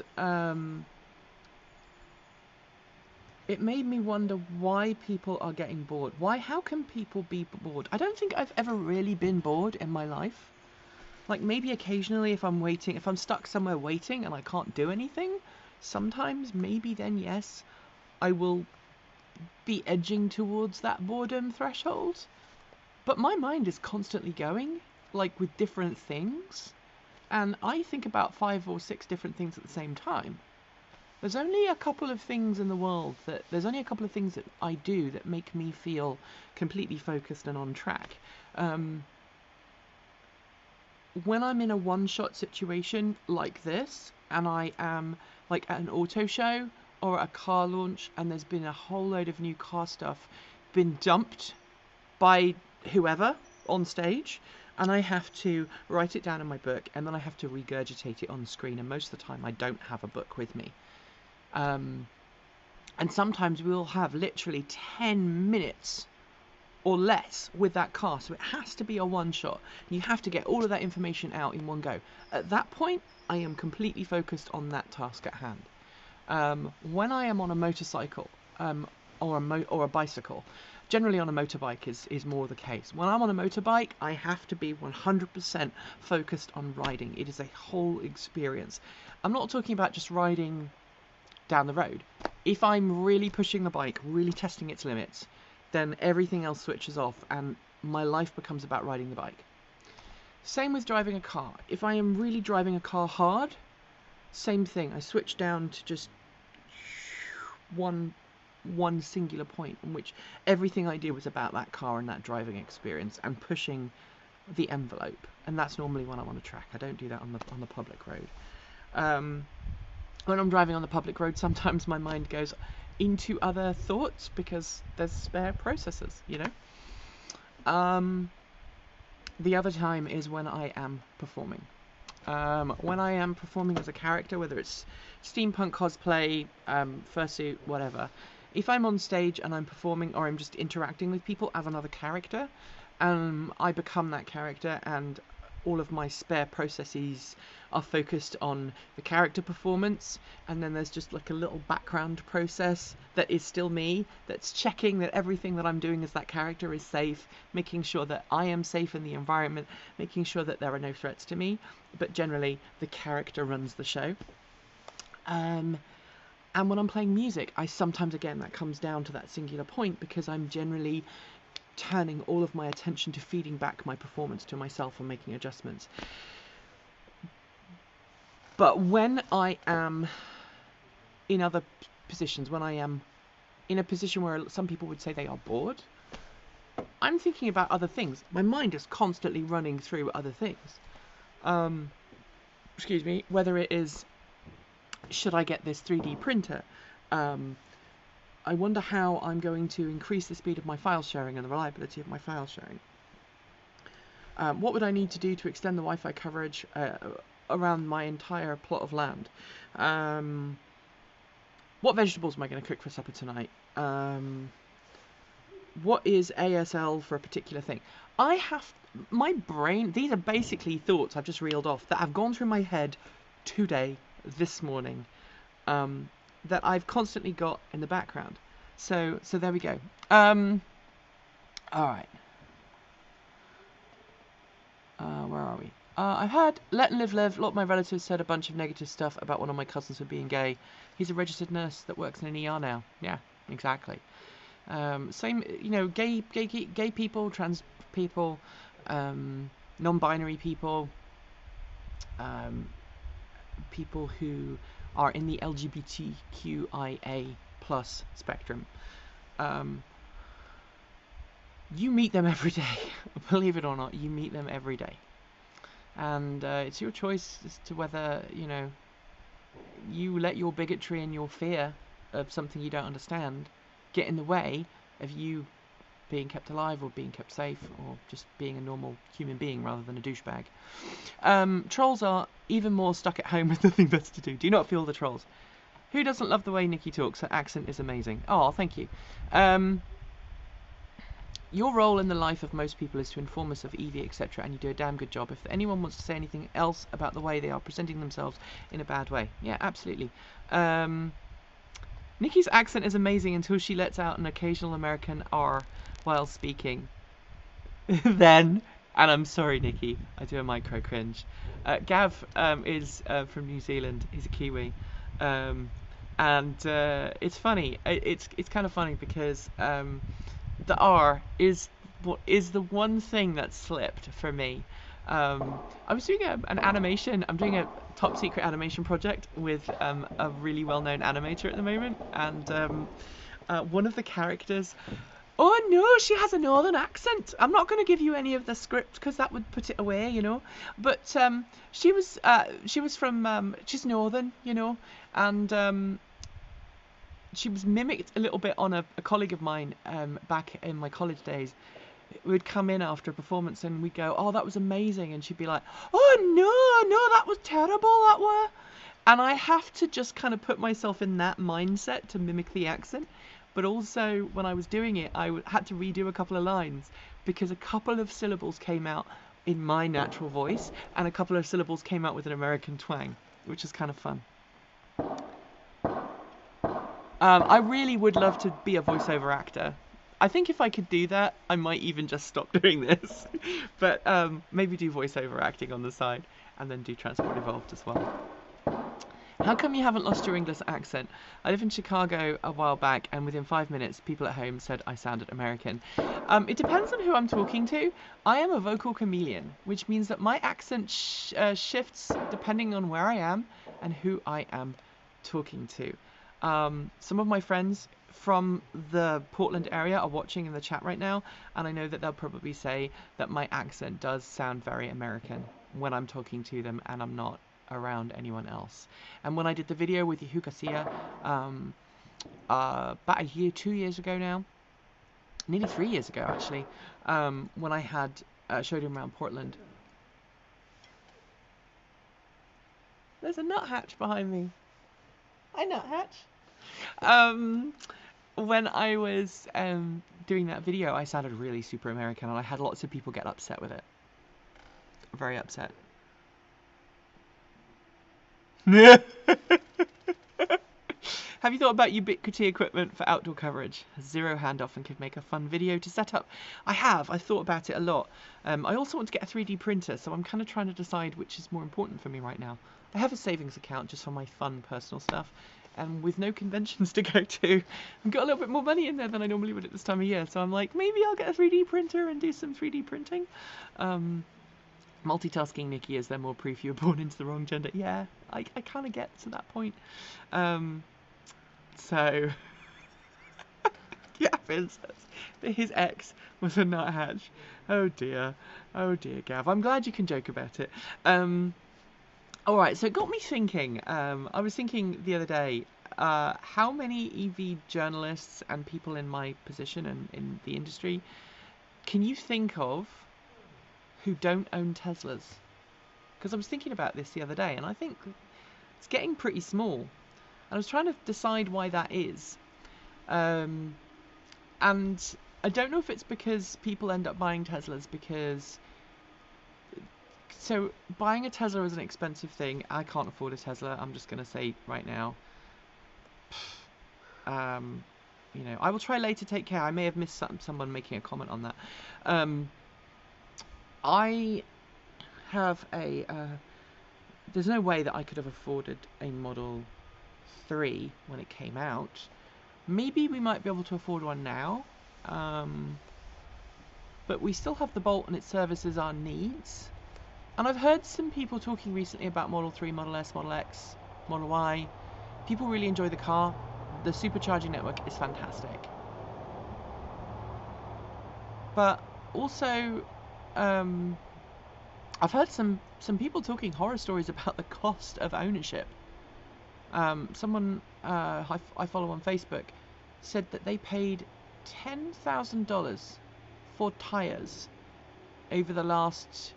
it made me wonder why people are getting bored. How can people be bored? I don't think I've ever really been bored in my life. Like, maybe occasionally if I'm stuck somewhere waiting and I can't do anything, sometimes, maybe then, yes, I will be edging towards that boredom threshold. But my mind is constantly going, like, with different things. And I think about 5 or 6 different things at the same time. There's only a couple of things that I do that make me feel completely focused and on track. When I'm in a one-shot situation like this, and I am like at an auto show or a car launch, and there's been a whole load of new car stuff been dumped by whoever on stage, and I have to write it down in my book, and then I have to regurgitate it on the screen, and most of the time I don't have a book with me. And sometimes we'll have literally 10 minutes or less with that car, so it has to be a one shot. You have to get all of that information out in one go. At that point, I am completely focused on that task at hand. When I am on a motorcycle or a bicycle, generally on a motorbike is more the case. When I'm on a motorbike, I have to be 100% focused on riding. It is a whole experience. I'm not talking about just riding down the road. If I'm really pushing the bike, really testing its limits, then everything else switches off and my life becomes about riding the bike. Same with driving a car. If I am really driving a car hard, same thing. I switch down to just one singular point in which everything I do is about that car and that driving experience and pushing the envelope. And that's normally when I'm on a track. I don't do that on the public road. When I'm driving on the public road, sometimes my mind goes into other thoughts because there's spare processors, you know. The other time is when I am performing. When I am performing as a character, whether it's steampunk cosplay, fursuit, whatever, if I'm on stage and I'm performing or I'm just interacting with people as another character, I become that character, and all of my spare processes are focused on the character performance, and then there's just like a little background process that is still me, that's checking that everything that I'm doing as that character is safe, making sure that I am safe in the environment, making sure that there are no threats to me, but generally the character runs the show. And when I'm playing music, I sometimes, again, that comes down to that singular point, because I'm generally turning all of my attention to feeding back my performance to myself and making adjustments. But when I am in other positions, when I am in a position where some people would say they are bored, I'm thinking about other things. My mind is constantly running through other things. Excuse me, whether it is, should I get this 3D printer? I wonder how I'm going to increase the speed of my file sharing and the reliability of my file sharing. What would I need to do to extend the Wi-Fi coverage around my entire plot of land? What vegetables am I going to cook for supper tonight? What is ASL for a particular thing? My brain, these are basically thoughts I've just reeled off that have gone through my head today, this morning, that I've constantly got in the background. So there we go. Alright. Where are we? I've had Let and Live Live. A lot of my relatives said a bunch of negative stuff about one of my cousins for being gay. He's a registered nurse that works in an ER now. Yeah, exactly. Same, you know, gay people, trans people, non-binary people, people who are in the LGBTQIA plus spectrum. You meet them every day. Believe it or not, you meet them every day. And it's your choice as to whether, you know, you let your bigotry and your fear of something you don't understand get in the way of you being kept alive or being kept safe or just being a normal human being rather than a douchebag. Trolls are even more stuck at home with nothing better to do. Do you not feel the trolls? Who doesn't love the way Nikki talks? Her accent is amazing. Oh, thank you. Your role in the life of most people is to inform us of EV, etc., and you do a damn good job. If anyone wants to say anything else about the way they are presenting themselves in a bad way, yeah, absolutely. Nikki's accent is amazing until she lets out an occasional American R while speaking. Then, and I'm sorry, Nikki, I do a micro cringe. Gav is from New Zealand. He's a Kiwi, and it's funny. It's kind of funny because the R is what is the one thing that slipped for me. I was doing an animation. I'm doing a top secret animation project with a really well-known animator at the moment, and one of the characters. Oh no, she has a northern accent. I'm not going to give you any of the script because that would put it away, you know. But she was from she's northern, you know, and she was mimicked a little bit on a colleague of mine back in my college days. We'd come in after a performance and we'd go, "Oh, that was amazing," and she'd be like, "Oh no, that was terrible, that were." And I have to just kind of put myself in that mindset to mimic the accent. But also, when I was doing it, I had to redo a couple of lines because a couple of syllables came out in my natural voice and a couple of syllables came out with an American twang, which is kind of fun. I really would love to be a voiceover actor. I think if I could do that, I might even just stop doing this. But maybe do voiceover acting on the side and then do Transport Evolved as well. How come you haven't lost your English accent? I lived in Chicago a while back, and within 5 minutes, people at home said I sounded American. It depends on who I'm talking to. I am a vocal chameleon, which means that my accent shifts depending on where I am and who I am talking to. Some of my friends from the Portland area are watching in the chat right now, and I know that they'll probably say that my accent does sound very American when I'm talking to them and I'm not around anyone else. And when I did the video with Yahukasia about 2 years ago now, nearly 3 years ago actually, when I had showed him around Portland. There's a nuthatch behind me. Hi, nuthatch. When I was doing that video, I sounded really super American, and I had lots of people get upset with it. Very upset. Have you thought about ubiquity equipment for outdoor coverage? Zero handoff and could make a fun video to set up. I have. I thought about it a lot. I also want to get a 3D printer, so I'm kind of trying to decide which is more important for me right now. I have a savings account just for my fun personal stuff, and with no conventions to go to, I've got a little bit more money in there than I normally would at this time of year. So I'm like, maybe I'll get a 3D printer and do some 3D printing. Multitasking, Nikki, is there more proof you were born into the wrong gender? Yeah, I kind of get to that point. So, yeah, Princess. His ex was a nuthatch. Oh dear, Gav. I'm glad you can joke about it. Alright, so it got me thinking. I was thinking the other day, how many EV journalists and people in my position and in the industry can you think of who don't own Teslas? Because I was thinking about this the other day, and I think it's getting pretty small. I was trying to decide why that is. And I don't know if it's because people end up buying Teslas because... So, buying a Tesla is an expensive thing. I can't afford a Tesla, I'm just going to say right now. You know, I will try later, take care. I may have missed someone making a comment on that. I have a... there's no way that I could have afforded a Model 3 when it came out. Maybe we might be able to afford one now. But we still have the Bolt and it services our needs. And I've heard some people talking recently about Model 3, Model S, Model X, Model Y. People really enjoy the car. The supercharging network is fantastic. But also, I've heard some people talking horror stories about the cost of ownership. Someone I follow on Facebook said that they paid $10,000 for tyres over the last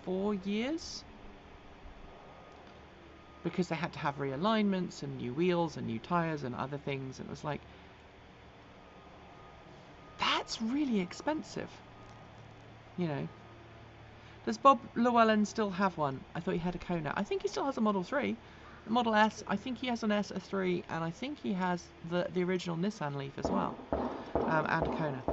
4 years because they had to have realignments and new wheels and new tyres and other things, and it was like, that's really expensive, you know. Does Bob Llewellyn still have one? I thought he had a Kona. I think he still has a Model 3. The Model S, I think he has an S, a 3, and I think he has the original Nissan Leaf as well, and a Kona.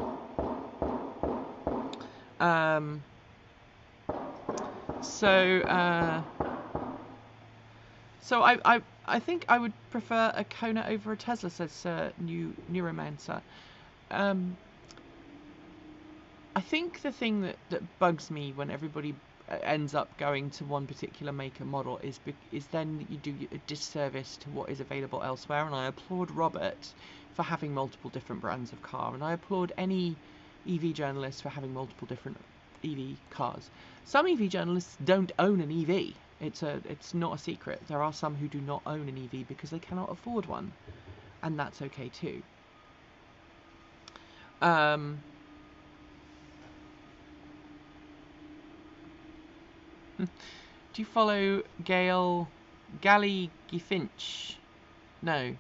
So I think I would prefer a Kona over a Tesla, says Neuromancer. I think the thing that bugs me when everybody ends up going to one particular make and model is then you do a disservice to what is available elsewhere, and I applaud Robert for having multiple different brands of car, and I applaud any EV journalist for having multiple different EV cars. Some EV journalists don't own an EV. It's not a secret. There are some who do not own an EV because they cannot afford one, and that's okay too. Do you follow Gally Finch? No.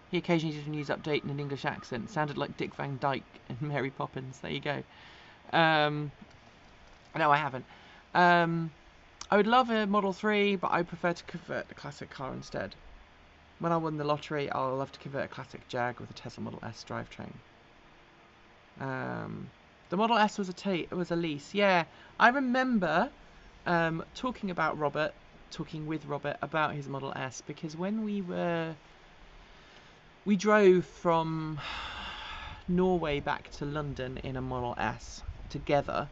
He occasionally did a news update in an English accent. Sounded like Dick Van Dyke and Mary Poppins. There you go. No, I haven't. I would love a Model 3, but I prefer to convert a classic car instead. When I won the lottery, I'll love to convert a classic Jag with a Tesla Model S drivetrain. The Model S was a lease. Yeah, I remember talking with Robert about his Model S, because when we drove from Norway back to London in a Model S together,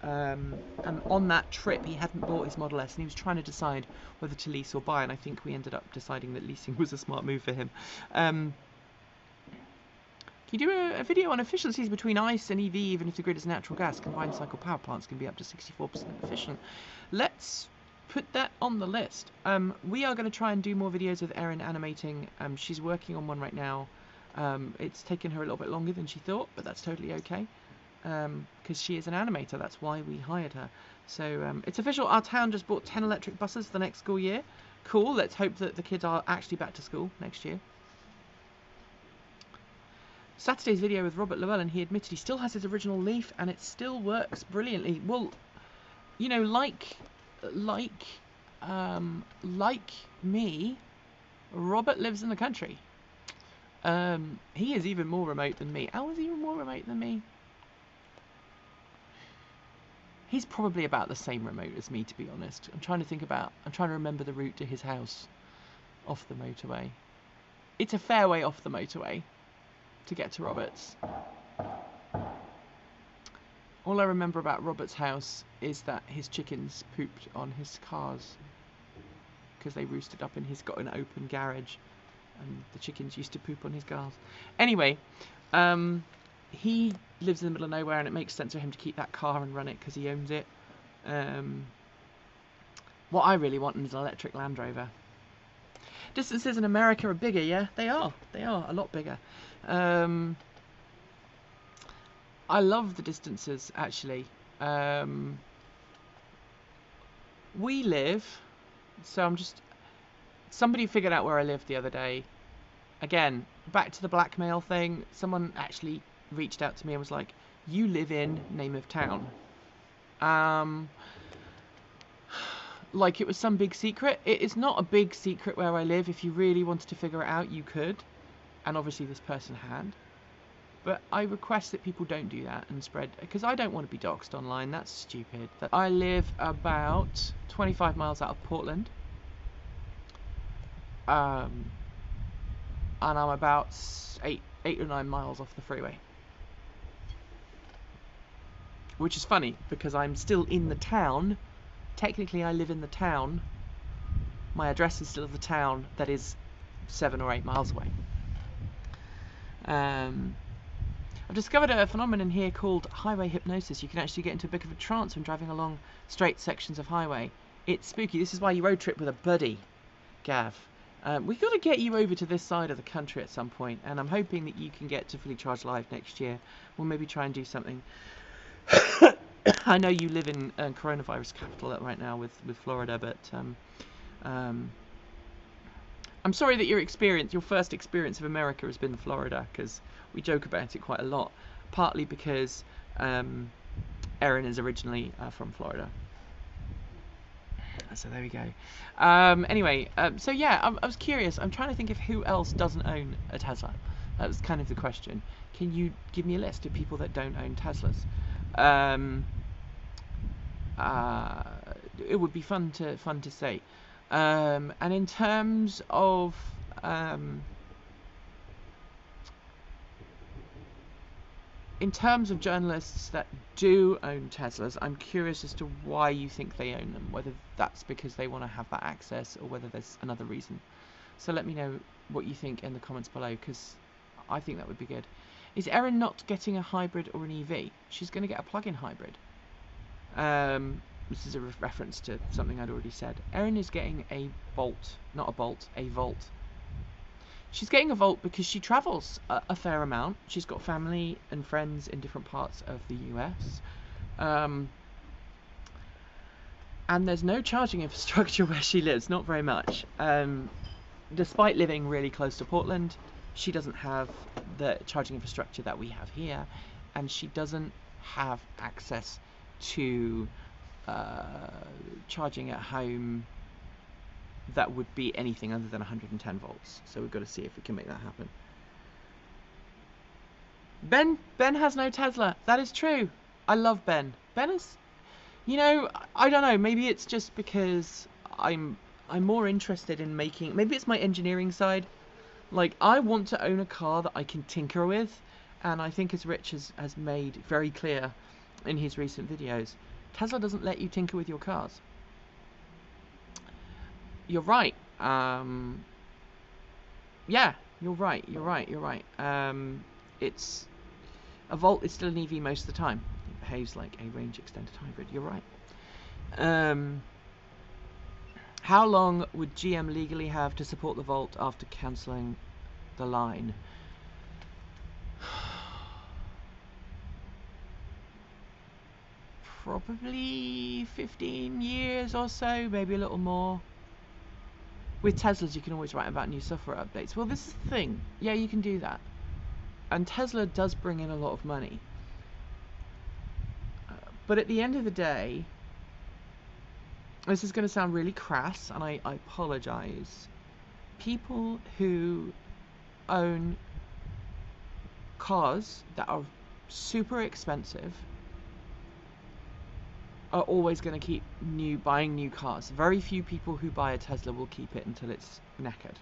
and on that trip he hadn't bought his Model S and he was trying to decide whether to lease or buy, and I think we ended up deciding that leasing was a smart move for him. Can you do a video on efficiencies between ICE and EV, even if the grid is natural gas? Combined cycle power plants can be up to 64% efficient. Let's put that on the list. We are going to try and do more videos with Erin animating. She's working on one right now. It's taken her a little bit longer than she thought, but that's totally okay, because she is an animator. That's why we hired her. So it's official. Our town just bought 10 electric buses for the next school year. Cool. Let's hope that the kids are actually back to school next year. Saturday's video with Robert Llewellyn, he admitted he still has his original Leaf and it still works brilliantly. Well, you know, like me, Robert lives in the country. He is even more remote than me. Al is even more remote than me. He's probably about the same remote as me, to be honest. I'm trying to remember the route to his house off the motorway. It's a fair way off the motorway to get to Robert's. All I remember about Robert's house is that his chickens pooped on his cars because they roosted up, and he's got an open garage and the chickens used to poop on his cars. Anyway, he lives in the middle of nowhere and it makes sense for him to keep that car and run it because he owns it. What I really want is an electric Land Rover. Distances in America are bigger, yeah? They are a lot bigger. I love the distances, actually. We live, so somebody figured out where I live the other day. Again, back to the blackmail thing, someone actually reached out to me and was like, you live in name of town. Like it was some big secret. It is not a big secret where I live. If you really wanted to figure it out, you could. And obviously this person had. But I request that people don't do that and spread, because I don't want to be doxxed online. That's stupid. I live about 25 miles out of Portland. And I'm about 8 or 9 miles off the freeway. Which is funny, because I'm still in the town. Technically, I live in the town. My address is still the town that is 7 or 8 miles away. I've discovered a phenomenon here called highway hypnosis. You can actually get into a bit of a trance when driving along straight sections of highway. It's spooky. This is why you road trip with a buddy, Gav. We've got to get you over to this side of the country at some point, and I'm hoping that you can get to Fully Charged Live next year. We'll maybe try and do something. I know you live in coronavirus capital right now with Florida, but I'm sorry that your first experience of America has been Florida, because we joke about it quite a lot, partly because Erin is originally from Florida. So there we go. Anyway, so yeah, I was curious. I'm trying to think of who else doesn't own a Tesla. That was kind of the question. Can you give me a list of people that don't own Teslas? It would be fun to say. And in terms of journalists that do own Teslas, I'm curious as to why you think they own them, whether that's because they want to have that access or whether there's another reason. So let me know what you think in the comments below, because I think that would be good. Is Erin not getting a hybrid or an EV? She's going to get a plug-in hybrid. This is a reference to something I'd already said. Erin is getting a Volt, not a Bolt, a Volt. She's getting a Volt because she travels a fair amount. She's got family and friends in different parts of the US. And there's no charging infrastructure where she lives, not very much. Despite living really close to Portland, she doesn't have the charging infrastructure that we have here, and she doesn't have access to charging at home that would be anything other than 110 volts. So we've got to see if we can make that happen. Ben has no Tesla. That is true. I love Ben. Ben is, you know, I don't know, maybe it's just because I'm more interested in making, maybe it's my engineering side. Like, I want to own a car that I can tinker with, and I think, as Rich has made very clear in his recent videos, Tesla doesn't let you tinker with your cars. You're right. Yeah, you're right. It's a Volt is still an EV most of the time. It behaves like a range extended hybrid. You're right. How long would GM legally have to support the Volt after cancelling the line? Probably 15 years or so, maybe a little more. With Teslas, you can always write about new software updates. Well, this is the thing. Yeah, you can do that. And Tesla does bring in a lot of money. But at the end of the day, this is going to sound really crass, and I apologize. People who own cars that are super expensive are always going to keep buying new cars. Very few people who buy a Tesla will keep it until it's knackered.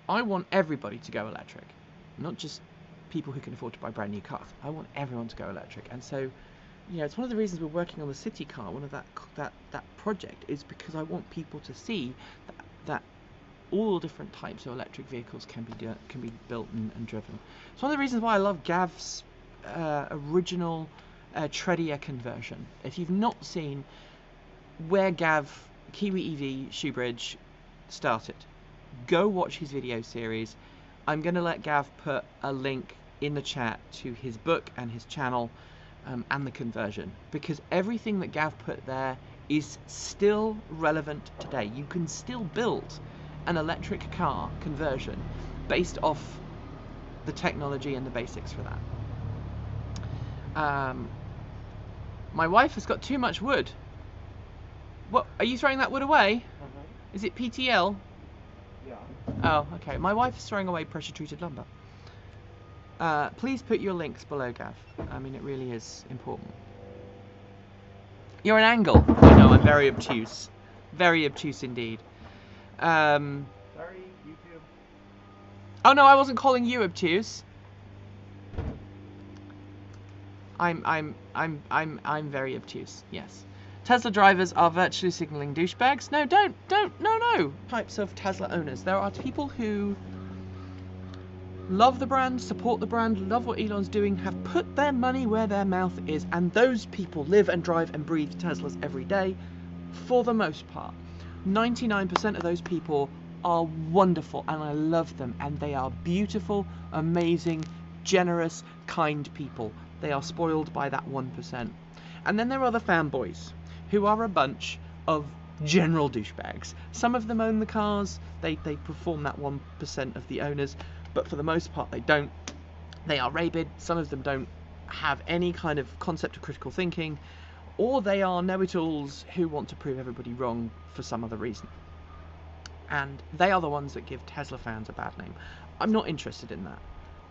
I want everybody to go electric, not just people who can afford to buy brand new cars. I want everyone to go electric, and so, you know, it's one of the reasons we're working on the city car. One of that project is because I want people to see that all different types of electric vehicles can be built and driven. It's one of the reasons why I love Gav's original Tredia conversion. If you've not seen where Gav Kiwi EV Shoebridge started, go watch his video series. I'm going to let Gav put a link in the chat to his book and his channel and the conversion, because everything that Gav put there is still relevant today. You can still build an electric car conversion based off the technology and the basics for that. My wife has got too much wood. What, are you throwing that wood away? Is it PTL? Yeah. Oh, okay. My wife is throwing away pressure treated lumber. Please put your links below, Gav. I mean, it really is important. You're an angle. I know, I'm very obtuse. Very obtuse indeed. Sorry, YouTube. Oh no, I wasn't calling you obtuse. I'm very obtuse, yes. Tesla drivers are virtually signaling douchebags. No, no. Types of Tesla owners. There are people who love the brand, support the brand, love what Elon's doing, have put their money where their mouth is, and those people live and drive and breathe Teslas every day, for the most part. 99% of those people are wonderful, and I love them, and they are beautiful, amazing, generous, kind people. They are spoiled by that 1%. And then there are the fanboys, who are a bunch of general douchebags. Some of them own the cars, they perform that 1% of the owners, but for the most part they don't. They are rabid, some of them don't have any kind of concept of critical thinking, or they are know-it-alls who want to prove everybody wrong for some other reason. And they are the ones that give Tesla fans a bad name. I'm not interested in that.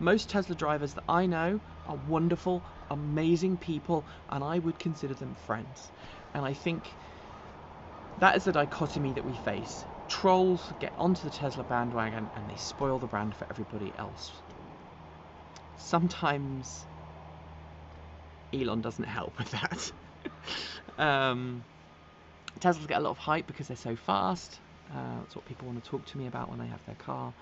Most Tesla drivers that I know are wonderful, amazing people, and I would consider them friends. And I think that is the dichotomy that we face. Trolls get onto the Tesla bandwagon and they spoil the brand for everybody else. Sometimes Elon doesn't help with that. Teslas get a lot of hype because they're so fast. That's what people want to talk to me about when they have their car.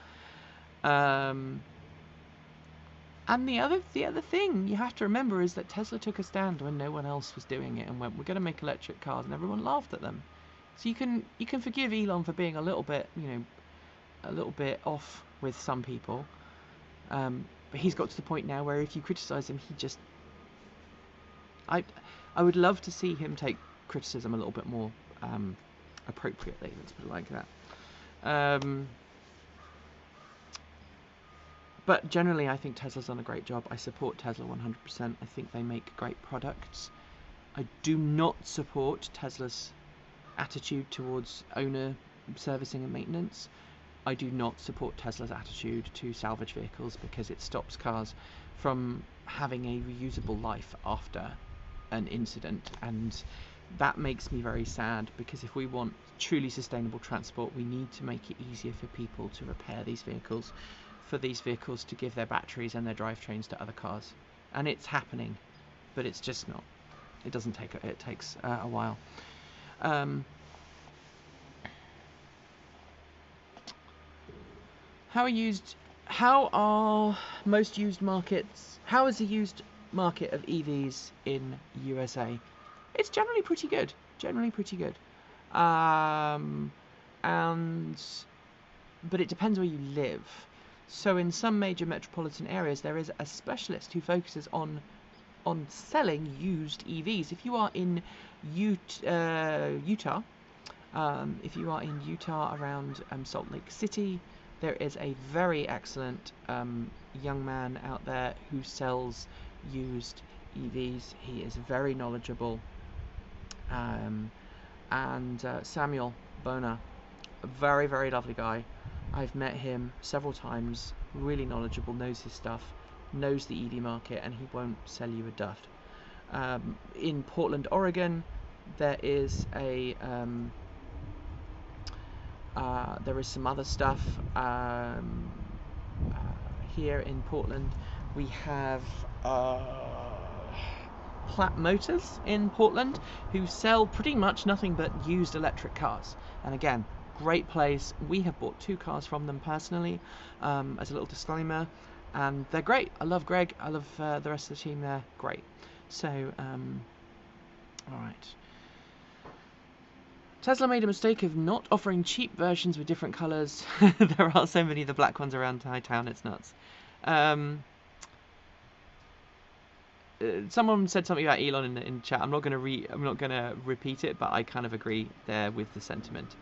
And the other thing you have to remember is that Tesla took a stand when no one else was doing it and went, we're going to make electric cars, and everyone laughed at them. So you can forgive Elon for being a little bit off with some people, but he's got to the point now where if you criticize him, he just I would love to see him take criticism a little bit more appropriately. Let's put it like that. But generally, I think Tesla's done a great job. I support Tesla 100%. I think they make great products. I do not support Tesla's attitude towards owner servicing and maintenance. I do not support Tesla's attitude to salvage vehicles because it stops cars from having a reusable life after an incident, and that makes me very sad, because if we want truly sustainable transport, we need to make it easier for people to repair these vehicles, for these vehicles to give their batteries and their drivetrains to other cars. And it's happening, but it's just not. It doesn't take it takes a while. How are most used markets? How is the used market of EVs in USA? It's generally pretty good. But it depends where you live. So in some major metropolitan areas, there is a specialist who focuses on selling used EVs. If you are in Utah, around Salt Lake City, there is a very excellent young man out there who sells used EVs. He is very knowledgeable. Samuel Boner, a very, very lovely guy. I've met him several times, really knowledgeable, knows his stuff, knows the EV market, and he won't sell you a duft. In Portland, Oregon, there is some other stuff. Here in Portland, we have Platt Motors in Portland, who sell pretty much nothing but used electric cars. And again, great place. We have bought 2 cars from them personally, as a little disclaimer, and they're great. I love Greg. I love the rest of the team there. Great. So, all right. Tesla made a mistake of not offering cheap versions with different colours. There are so many of the black ones around Hightown, it's nuts. Someone said something about Elon in chat. I'm not gonna repeat it, but I kind of agree there with the sentiment.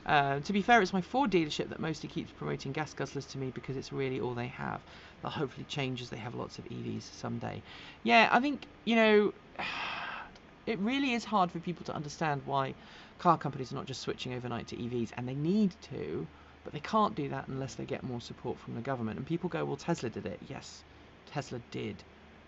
To be fair, it's my Ford dealership that mostly keeps promoting gas guzzlers to me because it's really all they have. They'll hopefully change as they have lots of EVs someday. Yeah, I think, it really is hard for people to understand why car companies are not just switching overnight to EVs, and they need to, but they can't do that unless they get more support from the government. And people go, well, Tesla did it. Yes, Tesla did.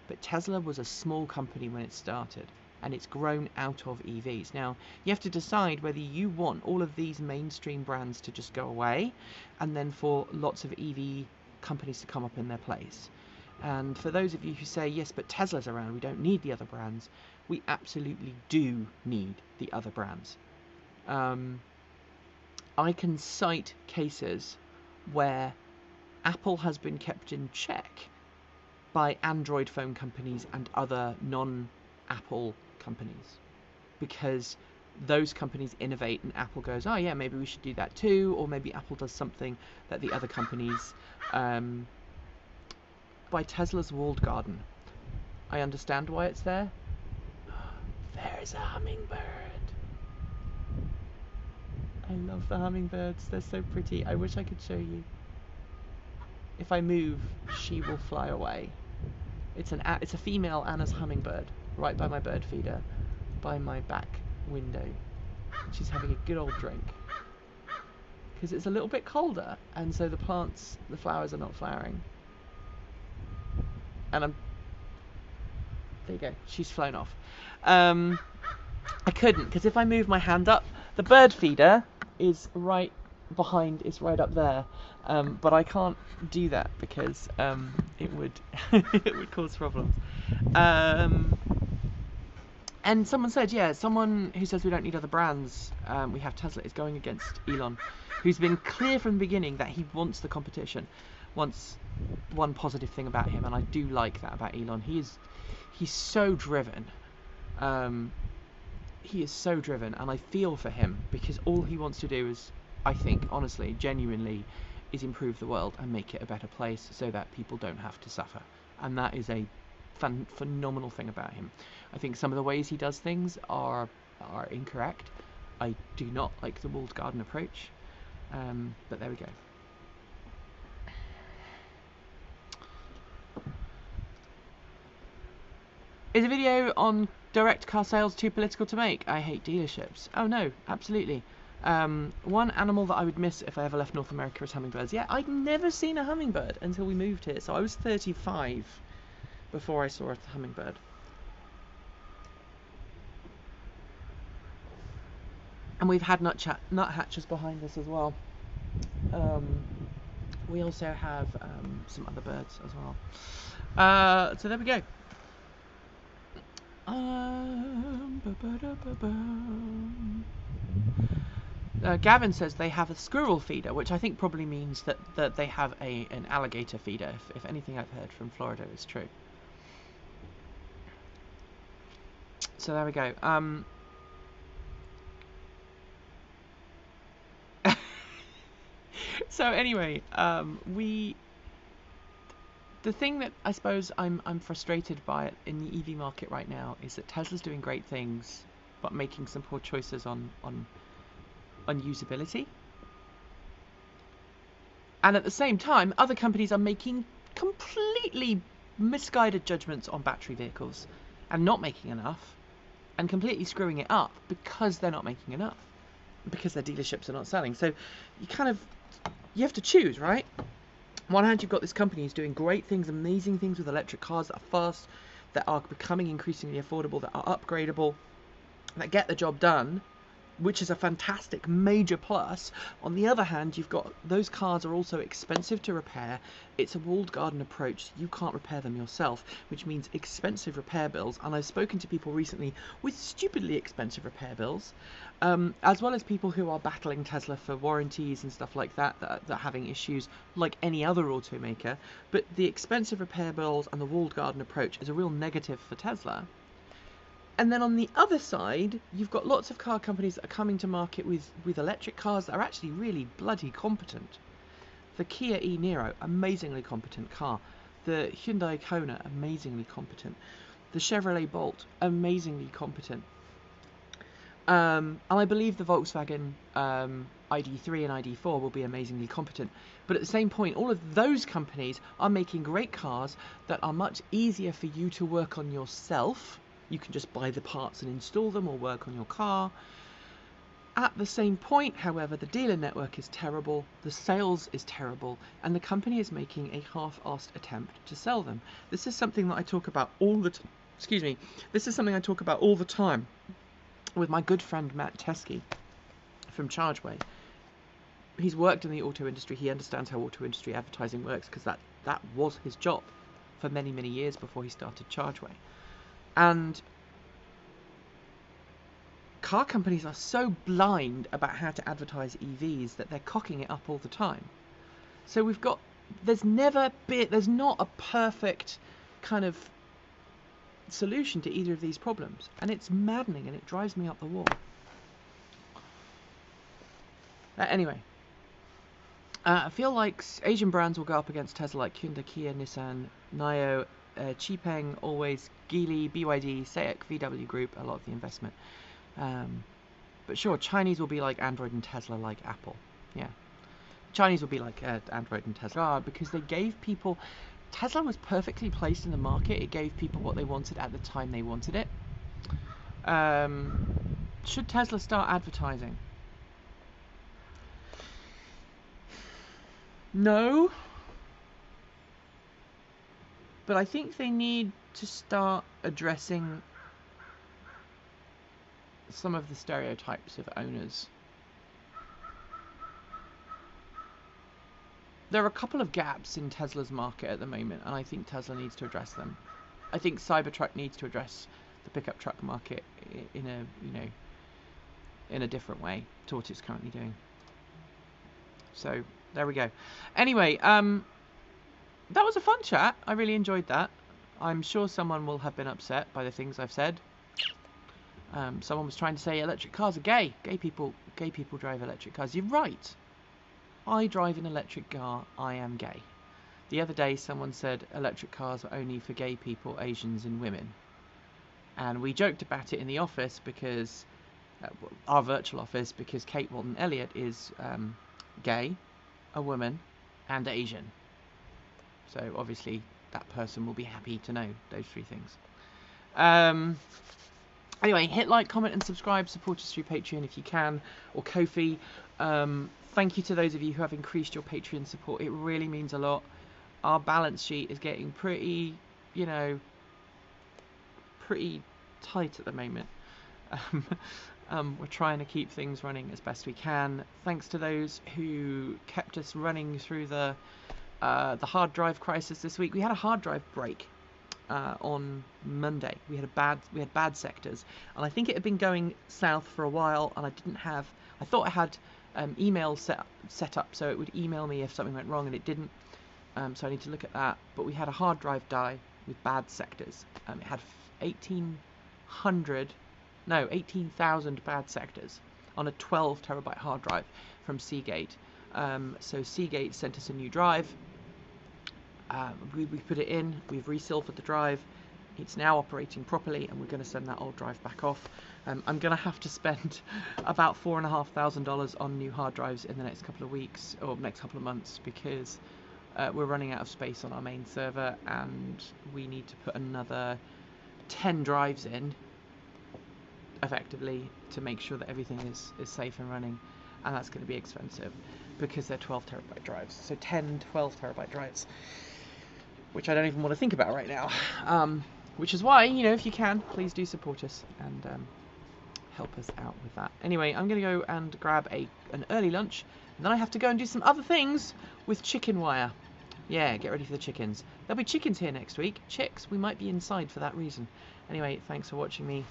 But Tesla was a small company when it started, and it's grown out of EVs. Now, you have to decide whether you want all of these mainstream brands to just go away, and then for lots of EV companies to come up in their place. And for those of you who say, yes, but Tesla's around, we don't need the other brands, we absolutely do need the other brands. I can cite cases where Apple has been kept in check by Android phone companies and other non-Apple companies, because those companies innovate and Apple goes, oh yeah, maybe we should do that too, or maybe Apple does something that the other companies, by Tesla's walled garden. I understand why it's there. There's a hummingbird. I love the hummingbirds, they're so pretty. I wish I could show you. If I move, she will fly away. It's a female Anna's hummingbird, right by my bird feeder, by my back window. She's having a good old drink. Because it's a little bit colder, and so the flowers are not flowering. And there you go, she's flown off. I couldn't, because if I move my hand up, the bird feeder is right behind, it's right up there. But I can't do that because it would it would cause problems. And someone said, yeah, someone who says we don't need other brands, we have Tesla, is going against Elon, who's been clear from the beginning that he wants the competition, wants one positive thing about him, and I do like that about Elon. He's so driven. He is so driven, and I feel for him, because all he wants to do is, I think, honestly, genuinely, is improve the world and make it a better place so that people don't have to suffer. And that is a phenomenal thing about him. I think some of the ways he does things are incorrect. I do not like the walled garden approach, but there we go. Is a video on direct car sales too political to make? I hate dealerships. Oh no, absolutely. One animal that I would miss if I ever left North America is hummingbirds. Yeah, I'd never seen a hummingbird until we moved here. So I was 35 before I saw a hummingbird. And we've had nuthatches behind us as well. We also have some other birds as well. So there we go. Gavin says they have a squirrel feeder, which I think probably means that they have an alligator feeder, if anything I've heard from Florida is true. So there we go. So anyway, the thing that I suppose I'm frustrated by in the EV market right now is that Tesla's doing great things, but making some poor choices on usability. And at the same time, other companies are making completely misguided judgments on battery vehicles and not making enough, and completely screwing it up because they're not making enough, because their dealerships are not selling. So you have to choose, right? On one hand, you've got this company who's doing great things, amazing things with electric cars that are fast, that are becoming increasingly affordable, that are upgradable, that get the job done, which is a fantastic major plus. On the other hand, you've got those cars are also expensive to repair. It's a walled garden approach. You can't repair them yourself, which means expensive repair bills. And I've spoken to people recently with stupidly expensive repair bills, as well as people who are battling Tesla for warranties and stuff like that are having issues like any other automaker. But the expensive repair bills and the walled garden approach is a real negative for Tesla. And then on the other side, you've got lots of car companies that are coming to market with electric cars that are actually really bloody competent. The Kia e-Niro, amazingly competent car. The Hyundai Kona, amazingly competent. The Chevrolet Bolt, amazingly competent. And I believe the Volkswagen ID3 and ID4 will be amazingly competent. But at the same point, all of those companies are making great cars that are much easier for you to work on yourself. You can just buy the parts and install them or work on your car. At the same point, however, the dealer network is terrible, the sales is terrible, and the company is making a half-assed attempt to sell them. This is something that I talk about all the time. Excuse me. This is something I talk about all the time with my good friend Matt Teskey from ChargeWay. He's worked in the auto industry. He understands how auto industry advertising works because that was his job for many, many years before he started ChargeWay. And car companies are so blind about how to advertise EVs that they're cocking it up all the time. So we've got there's not a perfect kind of solution to either of these problems, and it's maddening and it drives me up the wall. Anyway, I feel like Asian brands will go up against Tesla, like Hyundai, Kia, Nissan, Nio, Xpeng, Always, Geely, BYD, SAIC, VW Group, a lot of the investment. But sure, Chinese will be like Android and Tesla, like Apple. Yeah, Chinese will be like Android and Tesla because they gave people. Tesla was perfectly placed in the market. It gave people what they wanted at the time they wanted it. Should Tesla start advertising? No. But I think they need to start addressing some of the stereotypes of owners. There are a couple of gaps in Tesla's market at the moment, and I think Tesla needs to address them. I think Cybertruck needs to address the pickup truck market in a different way to what it's currently doing. So there we go. Anyway, that was a fun chat. I really enjoyed that. I'm sure someone will have been upset by the things I've said. Someone was trying to say electric cars are gay. Gay people drive electric cars. You're right. I drive an electric car. I am gay. The other day, someone said electric cars are only for gay people, Asians, and women. And we joked about it in the office because our virtual office, because Kate Walton Elliott is gay, a woman, and Asian. So obviously that person will be happy to know those three things. Anyway, hit like, comment and subscribe. Support us through Patreon if you can, or Ko-fi. Thank you to those of you who have increased your Patreon support. It really means a lot. Our balance sheet is getting pretty tight at the moment. We're trying to keep things running as best we can. Thanks to those who kept us running through the hard drive crisis this week. We had a hard drive break on Monday. We had bad sectors, and I think it had been going south for a while, and I thought I had email set up so it would email me if something went wrong, and it didn't. So I need to look at that. But we had a hard drive die with bad sectors. It had 18,000 bad sectors on a 12 terabyte hard drive from Seagate. So Seagate sent us a new drive. We put it in, we've resilvered the drive, it's now operating properly, and we're going to send that old drive back off. I'm going to have to spend about $4,500 on new hard drives in the next couple of weeks, or next couple of months, because we're running out of space on our main server, and we need to put another 10 drives in, effectively, to make sure that everything is safe and running, and that's going to be expensive, because they're 12 terabyte drives, so 12 terabyte drives, which I don't even want to think about right now. Which is why, if you can, please do support us and help us out with that. Anyway, I'm going to go and grab an early lunch, and then I have to go and do some other things with chicken wire. Yeah, get ready for the chickens. There'll be chickens here next week. Chicks, we might be inside for that reason. Anyway, thanks for watching me.